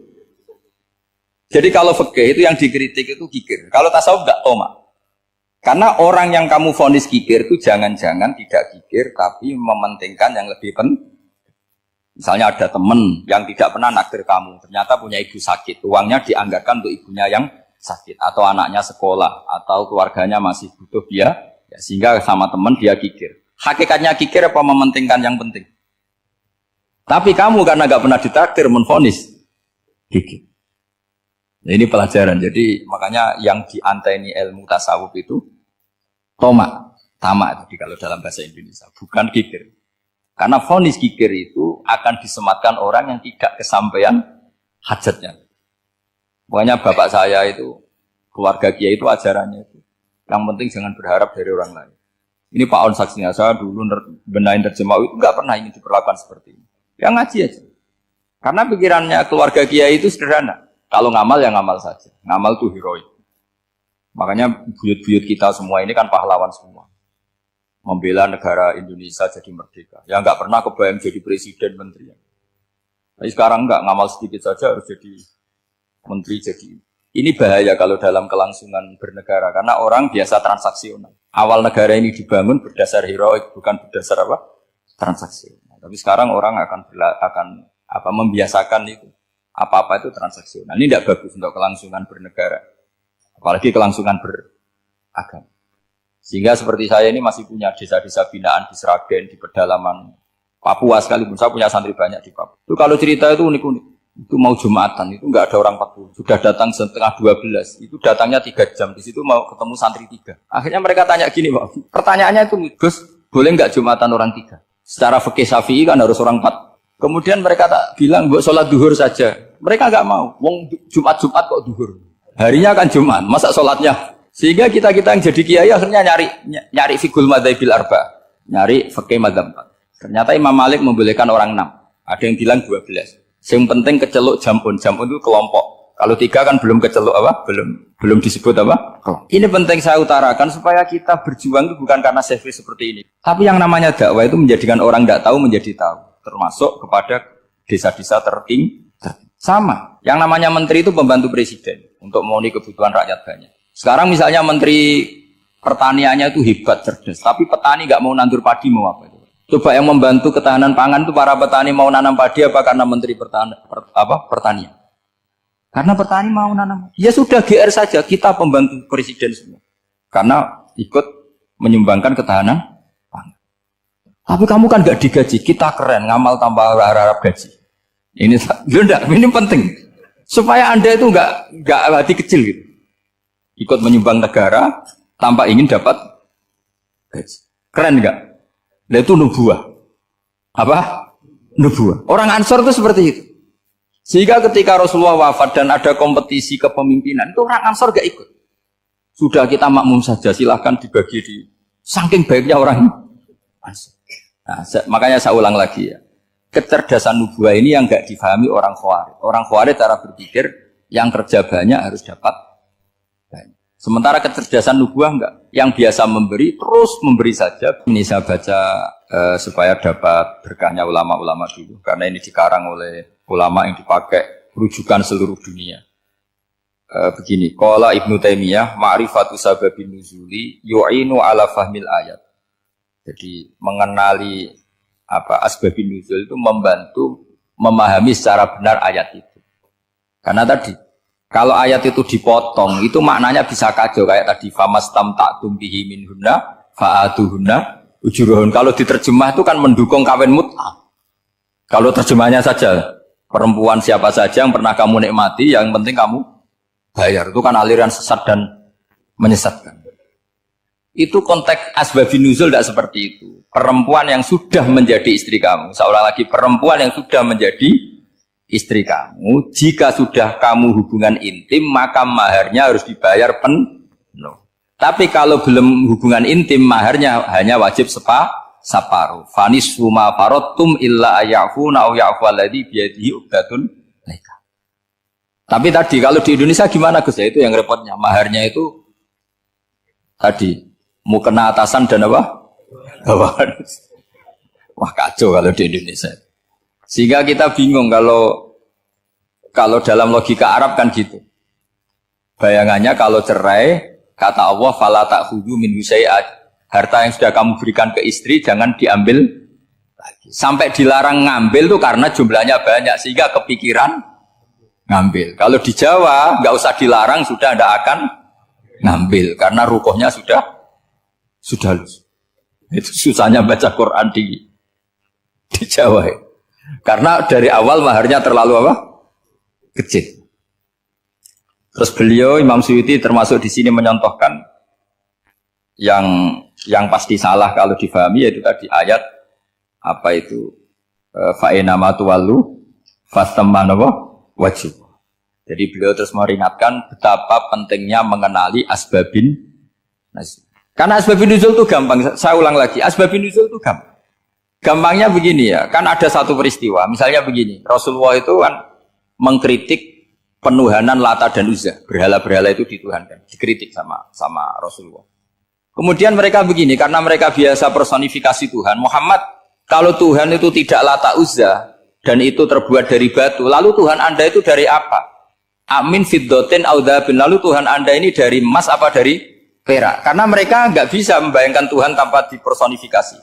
Jadi kalau fikih itu yang dikritik itu kikir. Kalau tasawuf enggak tomak. Karena orang yang kamu vonis kikir itu jangan-jangan tidak kikir tapi mementingkan yang lebih penting. Misalnya ada teman yang tidak pernah naktir kamu, ternyata punya ibu sakit, uangnya dianggarkan untuk ibunya yang sakit, atau anaknya sekolah, atau keluarganya masih butuh dia, ya, sehingga sama teman dia kikir. Hakikatnya kikir apa mementingkan yang penting? Tapi kamu karena gak pernah ditakdir menvonis kikir. Nah, ini pelajaran. Jadi makanya yang dianteni ilmu tasawuf itu tomak, tamak jadi kalau dalam bahasa Indonesia, bukan kikir. Karena vonis kikir itu akan disematkan orang yang tidak kesampaian hajatnya. Pokoknya bapak saya itu, keluarga kiai itu ajarannya itu. Yang penting jangan berharap dari orang lain. Ini Pak On saksinya, saya dulu benahin terjemah itu nggak pernah ini diperlakukan seperti ini. Yang ngaji aja. Karena pikirannya keluarga kiai itu sederhana. Kalau ngamal ya ngamal saja. Ngamal itu heroik. Makanya buyut-buyut kita semua ini kan pahlawan semua. membela negara Indonesia jadi merdeka. Ya nggak pernah kebayang jadi presiden menteri. Tapi sekarang nggak, ngamal sedikit saja harus jadi menteri jadi. Ini bahaya kalau dalam kelangsungan bernegara karena orang biasa transaksional. Awal negara ini dibangun berdasar heroik bukan berdasar apa? Transaksional. Tapi sekarang orang akan membiasakan itu. Apa-apa itu transaksional. Ini tidak bagus untuk kelangsungan bernegara. Apalagi kelangsungan beragama. Sehingga seperti saya ini masih punya desa-desa binaan di Sragen, di pedalaman Papua sekalipun. Saya punya santri banyak di Papua. Itu kalau cerita itu unik-unik. Itu mau Jumatan, itu enggak ada orang 40. Sudah datang setengah 12. Itu datangnya 3 jam. Di situ mau ketemu santri 3. Akhirnya mereka tanya gini, Pak. Pertanyaannya itu, Gus, boleh enggak Jumatan orang 3? Secara fikih Syafi'i kan harus orang 4. Kemudian mereka tak bilang, buat sholat duhur saja. Mereka enggak mau. Wong Jumat-Jumat kok duhur. Harinya kan Jumat, masa sholatnya? Sehingga kita yang jadi kiai akhirnya nyari fikul madzhabil arba. Nyari fikih madzhab 4. Ternyata Imam Malik membolehkan orang 6. Ada yang bilang 12. Yang penting keceluk jamun itu kelompok. Kalau 3 kan belum keceluk apa? Belum disebut apa? Kelompok. Ini penting saya utarakan supaya kita berjuang itu bukan karena selfish seperti ini. Tapi yang namanya dakwah itu menjadikan orang tidak tahu menjadi tahu. Termasuk kepada desa-desa tertinggi. Sama. Yang namanya menteri itu pembantu presiden untuk memenuhi kebutuhan rakyat banyak. Sekarang misalnya menteri pertaniannya itu hebat, cerdas. Tapi petani nggak mau nandur padi, mau apa itu? Coba yang membantu ketahanan pangan itu para petani mau nanam padi apa karena menteri pertanian? Karena petani mau nanam. Ya sudah GR saja, kita pembantu presiden semua. Karena ikut menyumbangkan ketahanan pangan. Tapi kamu kan nggak digaji, kita keren, ngamal tambah harap gaji. Ini penting. Supaya Anda itu nggak hati kecil gitu. Ikut menyumbang negara tanpa ingin dapat gaji. Keren nggak? Nah itu nubuah. Apa? Nubuah. Orang Ansor itu seperti itu. Sehingga ketika Rasulullah wafat dan ada kompetisi kepemimpinan, itu orang Ansor gak ikut. Sudah kita makmum saja, silahkan dibagi di. Saking baiknya orang Ansor. Nah, makanya saya ulang lagi ya. Kecerdasan nubuah ini yang gak difahami orang Khawarij. Orang Khawarij cara berpikir, yang kerja banyak harus dapat banyak. Sementara kecerdasan nubuah enggak, yang biasa memberi terus memberi saja. Ini saya baca supaya dapat berkahnya ulama-ulama dulu, karena ini dikarang oleh ulama yang dipakai rujukan seluruh dunia. Begini, qala Ibnu Taimiyah, ma'rifatu sababin nuzuli yu'inu ala fahmil ayat. Jadi mengenali asbabin nuzul itu membantu memahami secara benar ayat itu. Karena tadi kalau ayat itu dipotong, itu maknanya bisa kacau kayak tadi famastam ta'tum bihi minhunna fa'atuhunna ujuruhun. Kalau diterjemah itu kan mendukung kawin mut'ah. Kalau terjemahnya saja perempuan siapa saja yang pernah kamu nikmati, yang penting kamu bayar. Itu kan aliran sesat dan menyesatkan. Itu konteks asbabun nuzul tidak seperti itu. Perempuan yang sudah menjadi istri kamu, seolah lagi perempuan yang sudah menjadi istri kamu, jika sudah kamu hubungan intim, maka maharnya harus dibayar penuh. Tapi kalau belum hubungan intim, maharnya hanya wajib separuh. Fanis suma farotum illa ayafuna au ya'fualladhi biyadihi uqdatun nikah. Tapi tadi kalau di Indonesia gimana Gus? Itu yang repotnya. Maharnya itu tadi mau kena atasan dan apa? Bawahan. Wah kacau kalau di Indonesia. Sehingga kita bingung kalau dalam logika Arab kan gitu. Bayangannya kalau cerai, kata Allah fala ta'khudhu min syai'at. Harta yang sudah kamu berikan ke istri jangan diambil lagi. Sampai dilarang ngambil tuh karena jumlahnya banyak sehingga kepikiran ngambil. Kalau di Jawa enggak usah dilarang, sudah tidak akan ngambil karena rukuhnya sudah lulus. Itu susahnya baca Quran di Jawa. Karena dari awal maharnya terlalu apa? Kecil. Terus beliau Imam Suyuti termasuk di sini menyontohkan yang pasti salah kalau difahami yaitu tadi ayat apa itu fa inama tuwallu fastamana wajib. Jadi beliau terus meringatkan betapa pentingnya mengenali asbabin nuzul. Karena asbabin nuzul itu gampang. Saya ulang lagi, asbabin nuzul itu gampang. Gampangnya begini ya, kan ada satu peristiwa. Misalnya begini, Rasulullah itu kan mengkritik penuhanan Lata dan Uzza. Berhala-berhala itu dituhankan, dikritik sama Rasulullah. Kemudian mereka begini, karena mereka biasa personifikasi Tuhan. Muhammad, kalau Tuhan itu tidak Lata Uzza dan itu terbuat dari batu, lalu Tuhan Anda itu dari apa? Amin fiddotin audabin. Lalu Tuhan Anda ini dari emas apa dari perak? Karena mereka nggak bisa membayangkan Tuhan tanpa dipersonifikasi.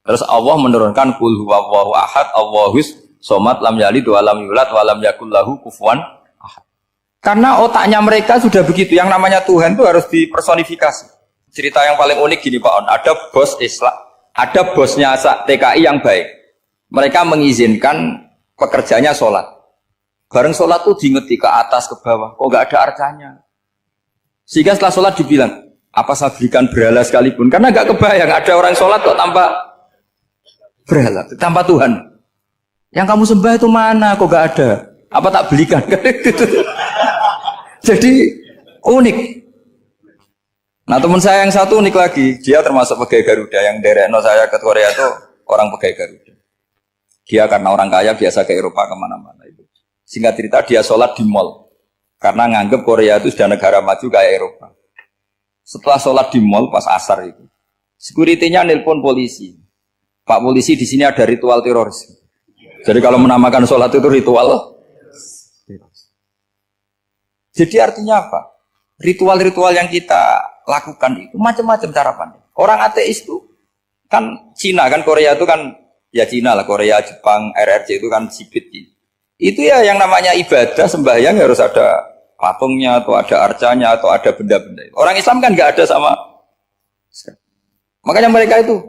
Terus Allah menurunkan qul huwallahu ahad, Allahus somad, lam yalid wa lam yulad wa lam yakul lahu kufuwan ahad. Karena otaknya mereka sudah begitu, yang namanya Tuhan itu harus dipersonifikasi. Cerita yang paling unik gini Pak On, ada bos Islam, ada bosnya TKI yang baik. Mereka mengizinkan pekerjanya sholat. Bareng sholat tuh diingeti ke atas ke bawah, kok nggak ada arcanya. Sehingga setelah sholat dibilang, apa saya berikan berhala sekalipun? Karena nggak kebayang ada orang sholat kok tanpa berhala, tanpa Tuhan. Yang kamu sembah itu mana? Kok nggak ada? Apa tak belikan? Jadi unik. Nah teman saya yang satu unik lagi, dia termasuk pegawai Garuda yang derekno saya ke Korea itu orang pegawai Garuda. Dia karena orang kaya biasa ke Eropa kemana-mana itu. Singkat cerita dia sholat di mall karena nganggep Korea itu sudah negara maju kayak Eropa. Setelah sholat di mall pas asar itu, security-nya nelpon polisi. Pak polisi di sini ada ritual teroris. Jadi kalau menamakan sholat itu ritual teroris. Jadi artinya apa? Ritual-ritual yang kita lakukan itu macam-macam cara pandang. Orang ateis itu kan Cina kan Korea itu kan ya Cina lah, Korea, Jepang, RRC itu kan sipit gitu. Itu ya yang namanya ibadah sembahyang harus ada patungnya atau ada arcanya atau ada benda-benda. Orang Islam kan nggak ada sama. Makanya mereka itu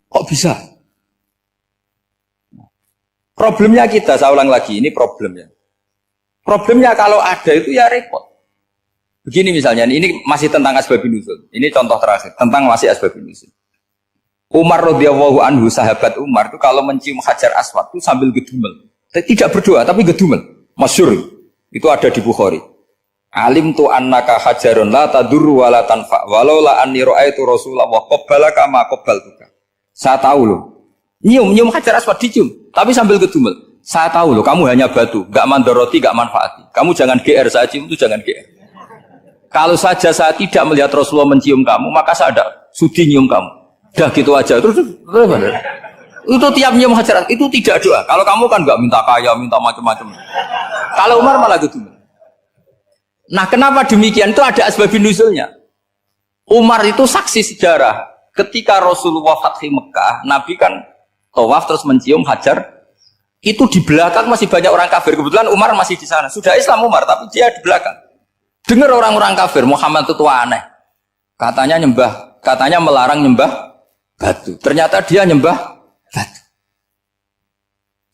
kok bisa? Problemnya kita, saya ulang lagi, ini problemnya. Problemnya kalau ada itu ya repot. Begini misalnya, ini masih tentang asbabun nuzul. Ini contoh terakhir, tentang masih asbabun nuzul. Umar radhiyallahu anhu, sahabat Umar itu kalau mencium Hajar Aswad itu sambil gedumel. Tidak berdoa, tapi gedumel. Masyhur. Itu ada di Bukhari. Alim tu annaka hajarun la tadurru wa la tanfa. Walau la anni ra'aitu Rasulullah wa qabbalaka ma qabbaltuka. Saya tahu loh. Nyium Hajar Aswad dicium, tapi sambil gedumel. Saya tahu loh, kamu hanya batu, enggak mandoroti, enggak manfaati. Kamu jangan GR, saya cium itu jangan GR. Kalau saja saya tidak melihat Rasulullah mencium kamu, maka saya ada sudi nyium kamu. Dah gitu aja. Terus itu tiap nyium Hajar itu tidak doa. Kalau kamu kan nggak minta kaya, minta macam-macam. Kalau Umar malah gitu. Nah, kenapa demikian? Itu ada asbabun nuzulnya. Umar itu saksi sejarah. Ketika Rasulullah Fathi Mekah, Nabi kan tawaf terus mencium Hajar. Itu di belakang masih banyak orang kafir. Kebetulan Umar masih di sana. Sudah Islam Umar, tapi dia di belakang. Dengar orang-orang kafir, Muhammad itu tua aneh. Katanya melarang nyembah batu. Ternyata dia nyembah batu.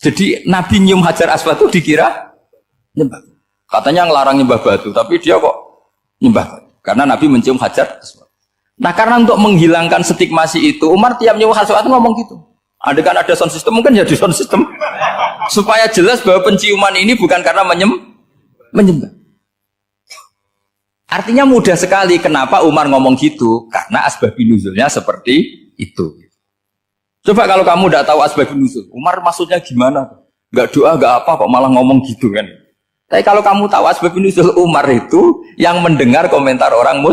Jadi Nabi nyium Hajar Aswad itu dikira nyembah. Katanya ngelarang nyembah batu, tapi dia kok nyembah batu. Karena Nabi mencium Hajar Aswad. Nah karena untuk menghilangkan stigmasi itu, Umar tiap nyium Hajar Aswad itu ngomong gitu. Kan ada sound system, mungkin jadi sound system. Supaya jelas bahwa penciuman ini bukan karena menyembah. Artinya mudah sekali kenapa Umar ngomong gitu, karena asbabun nuzulnya seperti itu. Coba kalau kamu tidak tahu asbabun nuzul, Umar maksudnya gimana? Gak doa, gak apa kok malah ngomong gitu kan. Tapi kalau kamu tahu asbabun nuzul Umar itu yang mendengar komentar orang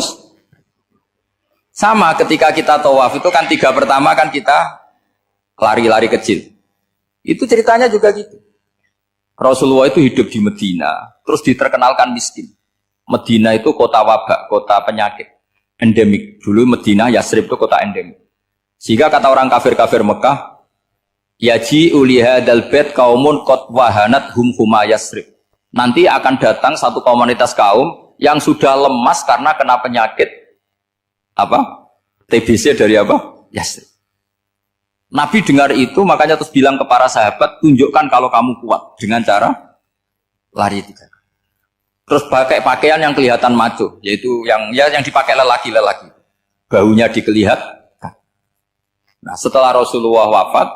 sama ketika kita tawaf itu kan 3 pertama kan kita lari-lari kecil. Itu ceritanya juga gitu. Rasulullah itu hidup di Medina, terus diterkenalkan miskin. Medina itu kota wabak, kota penyakit endemik. Dulu Medina, Yasrib itu kota endemik. Sehingga kata orang kafir-kafir Mekah, yaji ulihadal bait kaumun qad wahanat huma Yasrib. Nanti akan datang satu komunitas kaum yang sudah lemas karena kena penyakit TBC dari Yasrib. Nabi dengar itu makanya terus bilang ke para sahabat, tunjukkan kalau kamu kuat dengan cara lari 3 kali. Terus pakai pakaian yang kelihatan maco, yaitu yang dipakai lelaki-lelaki. Bahunya dikelihatan. Nah, setelah Rasulullah wafat,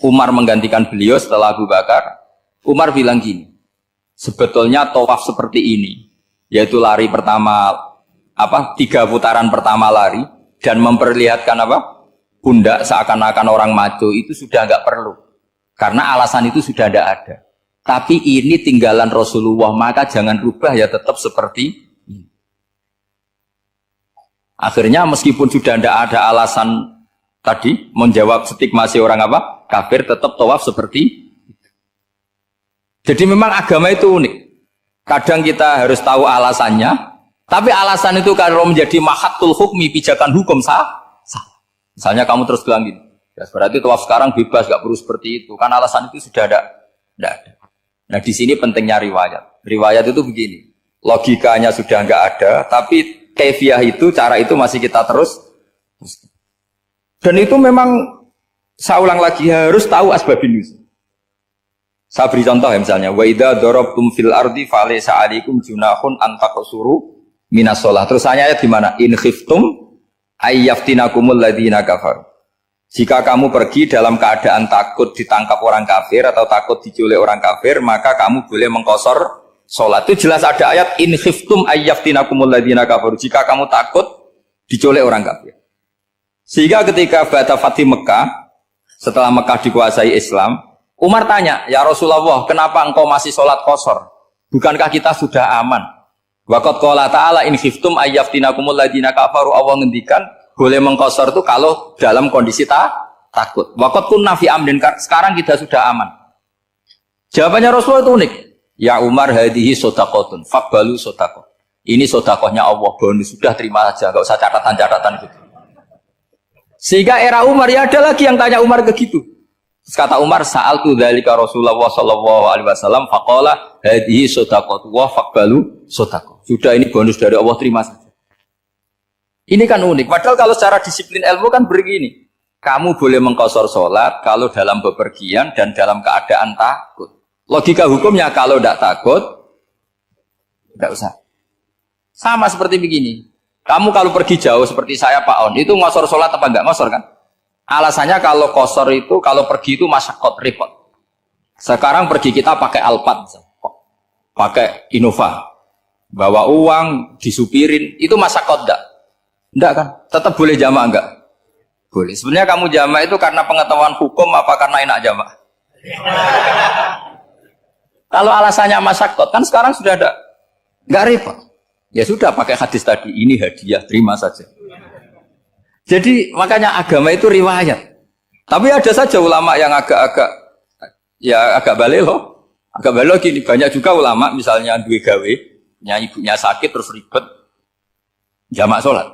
Umar menggantikan beliau setelah Abu Bakar. Umar bilang gini, sebetulnya tawaf seperti ini, yaitu lari pertama 3 putaran pertama lari dan memperlihatkan pundak seakan-akan orang maco itu sudah enggak perlu. Karena alasan itu sudah tidak ada. Tapi ini tinggalan Rasulullah, maka jangan rubah ya tetap seperti ini. Akhirnya meskipun sudah tidak ada alasan tadi menjawab stigma si orang apa kafir, tetap tawaf seperti itu. Jadi memang agama itu unik. Kadang kita harus tahu alasannya, tapi alasan itu kalau menjadi mahatul hukmi, pijakan hukum sah. Misalnya kamu terus bilang gini, ya berarti tawaf sekarang bebas, gak perlu seperti itu. Kan alasan itu sudah ada. Nah di sini pentingnya riwayat. Riwayat itu begini, logikanya sudah nggak ada, tapi kaifiah itu, cara itu masih kita terus. Dan itu memang, saya ulang lagi, harus tahu asbabun nuzul. Saya beri contoh ya misalnya, wa idza darabtum fil ardi falaysa 'alaikum junahun an taqsuru minas shalah. Terus ayat di mana? In khiftum ayyaftinakumul ladzina kafaru. Jika kamu pergi dalam keadaan takut ditangkap orang kafir atau takut diculik orang kafir, maka kamu boleh mengqasar salat. Itu jelas ada ayat in khiftum ayyaftinakumul ladzina kafaru. Jika kamu takut diculik orang kafir. Sehingga ketika ba'da Fathi Mekah, setelah Mekah dikuasai Islam, Umar tanya, ya Rasulullah, kenapa engkau masih sholat qasar? Bukankah kita sudah aman? Waqad qala ta'ala in khiftum ayyaftinakumul ladzina kafaru. Allah ngendikan boleh mengqasar itu kalau dalam kondisi takut. Waqad kunna fi amrin, sekarang kita sudah aman. Jawabannya Rasulullah itu unik. Ya Umar, hadihi shadaqatun faqbalu shadaqah. Ini sedekahnya Allah, bonus, sudah terima saja, enggak usah catatan-catatan gitu. Sehingga era Umar ya ada lagi yang tanya Umar begitu. Terus kata Umar, sa'altu dzalika Rasulullah sallallahu alaihi wasallam faqala hadhihi shadaqatu wa faqbalu shadaqah. Sudah ini bonus dari Allah, terima saja. Ini kan unik. Padahal kalau secara disiplin ilmu kan begini. Kamu boleh mengqasar salat kalau dalam bepergian dan dalam keadaan takut. Logika hukumnya kalau tidak takut tidak usah. Sama seperti begini. Kamu kalau pergi jauh seperti saya Pak On, itu ngosor sholat apa enggak ngosor kan? Alasannya kalau kosor itu, kalau pergi itu masyakot, repot. Sekarang pergi kita pakai Alphard, pakai Innova, bawa uang, disupirin, itu masyakot enggak? Enggak kan? Tetap boleh jamaah enggak? Boleh. Sebenarnya kamu jamaah itu karena pengetahuan hukum apa karena enak jamaah? Kalau alasannya masyakot, kan sekarang sudah ada, enggak repot. Ya sudah pakai hadis tadi, ini hadiah, terima saja. Jadi makanya agama itu riwayat. Tapi ada saja ulama yang agak balik loh. Agak balik gini, banyak juga ulama misalnya duwe gawe, ibunya sakit terus ribet jamak sholat.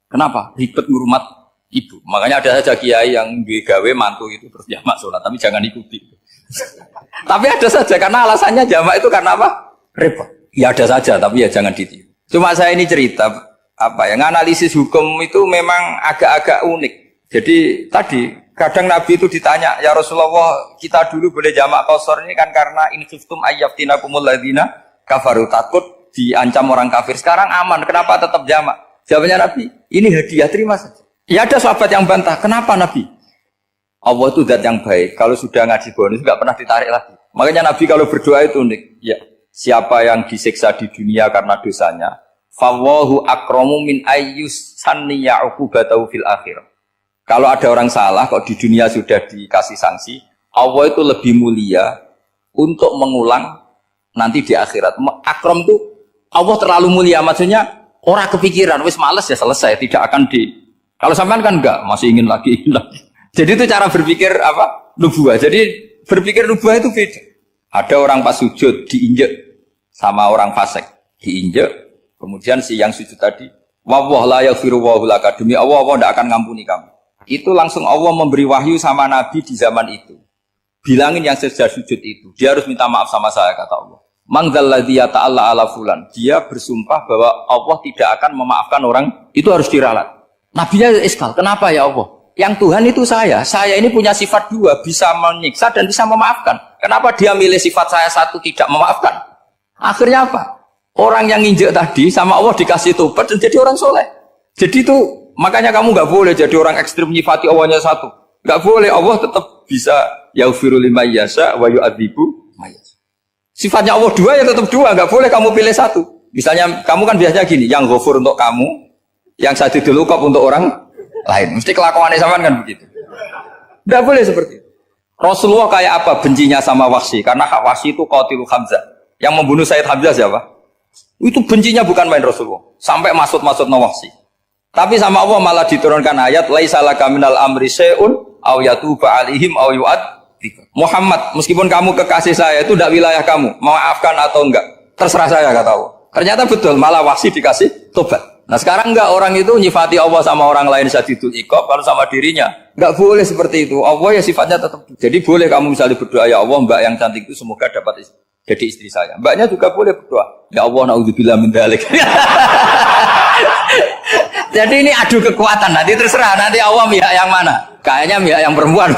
Kenapa? Ribet ngurmat ibu. Makanya ada saja kiai yang duwe gawe mantu itu terus jamak sholat, tapi jangan ikuti. Tapi ada saja karena alasannya jamak itu karena apa? Repot. Ya ada saja, tapi ya jangan ditiru. Cuma saya ini cerita analisis hukum itu memang agak-agak unik. Jadi tadi kadang Nabi itu ditanya, ya Rasulullah, kita dulu boleh jamak qasar ini kan karena in khiftum ayyaftinakumul ladzina kafaru, takut diancam orang kafir. Sekarang aman, kenapa tetap jamak? Jawabannya Nabi, ini hadiah, terima saja. Ya ada sahabat yang bantah, kenapa Nabi? Allah itu zat yang baik, kalau sudah ngaji bonus nggak pernah ditarik lagi. Makanya Nabi kalau berdoa itu unik. Ya, siapa yang disiksa di dunia karena dosanya, fawahu akramu min ayyus sanniya uqubatahu fil akhir. Kalau ada orang salah kok di dunia sudah dikasih sanksi, Allah itu lebih mulia untuk mengulang nanti di akhirat. Akram itu Allah terlalu mulia, maksudnya orang kepikiran wis males ya selesai, tidak akan kalau sampean kan enggak, masih ingin lagi. Jadi itu cara berpikir apa? Nubuwah. Jadi berpikir nubuwah itu beda. Ada orang pas sujud diinjek sama orang fasik, diinjek. Kemudian si yang sujud tadi, wawah la yaghfiru wallahu laka, demi Allah tidak akan ngampuni kamu. Itu langsung Allah memberi wahyu sama Nabi di zaman itu. Bilangin yang sedang sujud itu, dia harus minta maaf sama saya, kata Allah. Mangdzalladzi yata'alla ala fulan. Dia bersumpah bahwa Allah tidak akan memaafkan orang, itu harus diralat. Nabinya iskal, kenapa ya Allah? Yang Tuhan itu saya ini punya sifat dua, bisa menyiksa dan bisa memaafkan. Kenapa dia milih sifat saya satu tidak memaafkan? Akhirnya apa? Orang yang nginjek tadi sama Allah dikasih tobat dan jadi orang soleh. Jadi itu makanya kamu nggak boleh jadi orang ekstrim nyifati Allahnya satu. Nggak boleh, Allah tetap bisa yaghfiru liman yasha wa yu'adzibu may yasha. Sifatnya Allah dua ya tetap dua, nggak boleh kamu pilih satu. Misalnya kamu kan biasanya gini, yang ghafur untuk kamu, yang sadidul uqab untuk orang lain. Mesti kelakuannya sama kan begitu. Nggak boleh seperti itu. Rasulullah kayak apa bencinya sama Wahsy? Karena Wahsy itu qatilul Hamzah. Yang membunuh Sayyid Hamzah siapa? Itu bencinya bukan main Rasulullah. Sampai maksud Wahsy. Tapi sama Allah malah diturunkan ayat laisa laka minal amri syai'un aw yatuba alaihim aw yu'adzib. Muhammad, meskipun kamu kekasih saya itu tidak wilayah kamu, maafkan atau enggak, terserah saya kata Allah. Ternyata betul, malah Wahsy dikasih tobat. Nah sekarang enggak, orang itu nyifati Allah sama orang lain syadidul iqab, kalau sama dirinya enggak boleh seperti itu. Allah ya sifatnya tetap. Jadi boleh kamu misalnya berdoa, ya Allah mbak yang cantik itu semoga dapat jadi istri saya. Mbaknya juga boleh berdoa, ya Allah naudzubillah min dzalik. Jadi ini adu kekuatan, nanti terserah, nanti Allah pihak yang mana? Kayaknya pihak yang perempuan.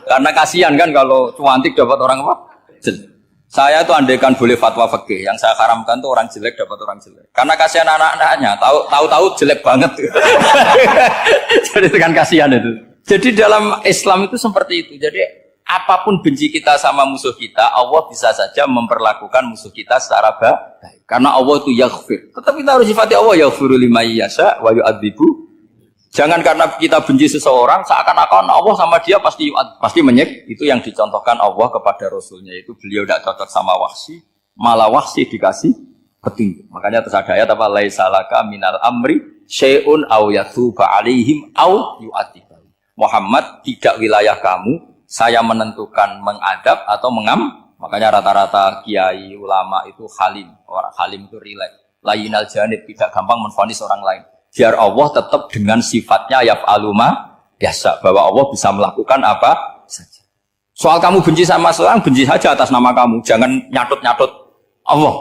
Karena kasihan kan kalau cantik dapat orang apa? Jelek. Saya tuh andaikan boleh fatwa fikih, yang saya haramkan tuh orang jelek dapat orang jelek. Karena kasihan anak-anaknya, tahu-tahu jelek banget. Jadi kan kasihan itu. Jadi dalam Islam itu seperti itu. Jadi apapun benci kita sama musuh kita, Allah bisa saja memperlakukan musuh kita secara baik. Karena Allah itu yaghfir. Tetap kita harus sifati Allah yaghfiru liman yasha wa yu'adzibu. Jangan karena kita benci seseorang seakan-akan Allah sama dia pasti menyek. Itu yang dicontohkan Allah kepada Rasulnya, itu beliau tidak cocok sama Wahsy, malah Wahsy dikasih petunjuk. Makanya terus ada ayat apa laisa laka minal amri syai'un aw yatuba alaihim aw yu'adzib. Muhammad, tidak wilayah kamu saya menentukan mengadab atau mengam. Makanya rata-rata kiai ulama itu halim. Orang halim itu rileks. Layinal janib, tidak gampang menvonis orang lain. Biar Allah tetap dengan sifatnya yaf'alu ma yasha, bahwa Allah bisa melakukan apa saja. Soal kamu benci sama seorang, benci saja atas nama kamu. Jangan nyatut-nyatut Allah.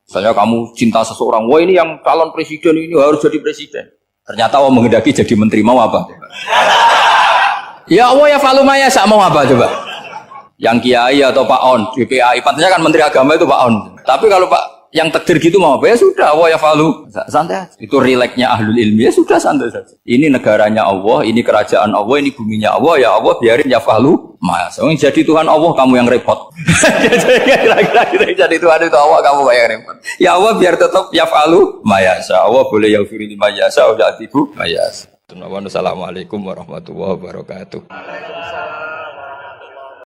Misalnya kamu cinta seseorang, wah ini yang calon presiden ini harus jadi presiden. Ternyata Allah menghendaki jadi menteri, mau apa? Ya Allah yaf'alu ma yasha, mau apa coba? Yang kiai atau Pak On, DPAI, pantasnya kan Menteri Agama itu Pak On. Tapi kalau Pak yang takdir gitu mau apa? Ya sudah, Allah yafalu. Santai. Itu rileknya ahlul ilmi, ya sudah santai saja. Ini negaranya Allah, ini kerajaan Allah, ini buminya Allah, ya Allah biarin yafalu. Mas, jadi Tuhan Allah kamu yang repot. Jadi Tuhan itu Allah kamu yang repot. Ya Allah biar tetap yafalu mayasa. Allah boleh yaghfiru liman yasha wa yu'adzibu mayasa. Assalamualaikum warahmatullahi wabarakatuh.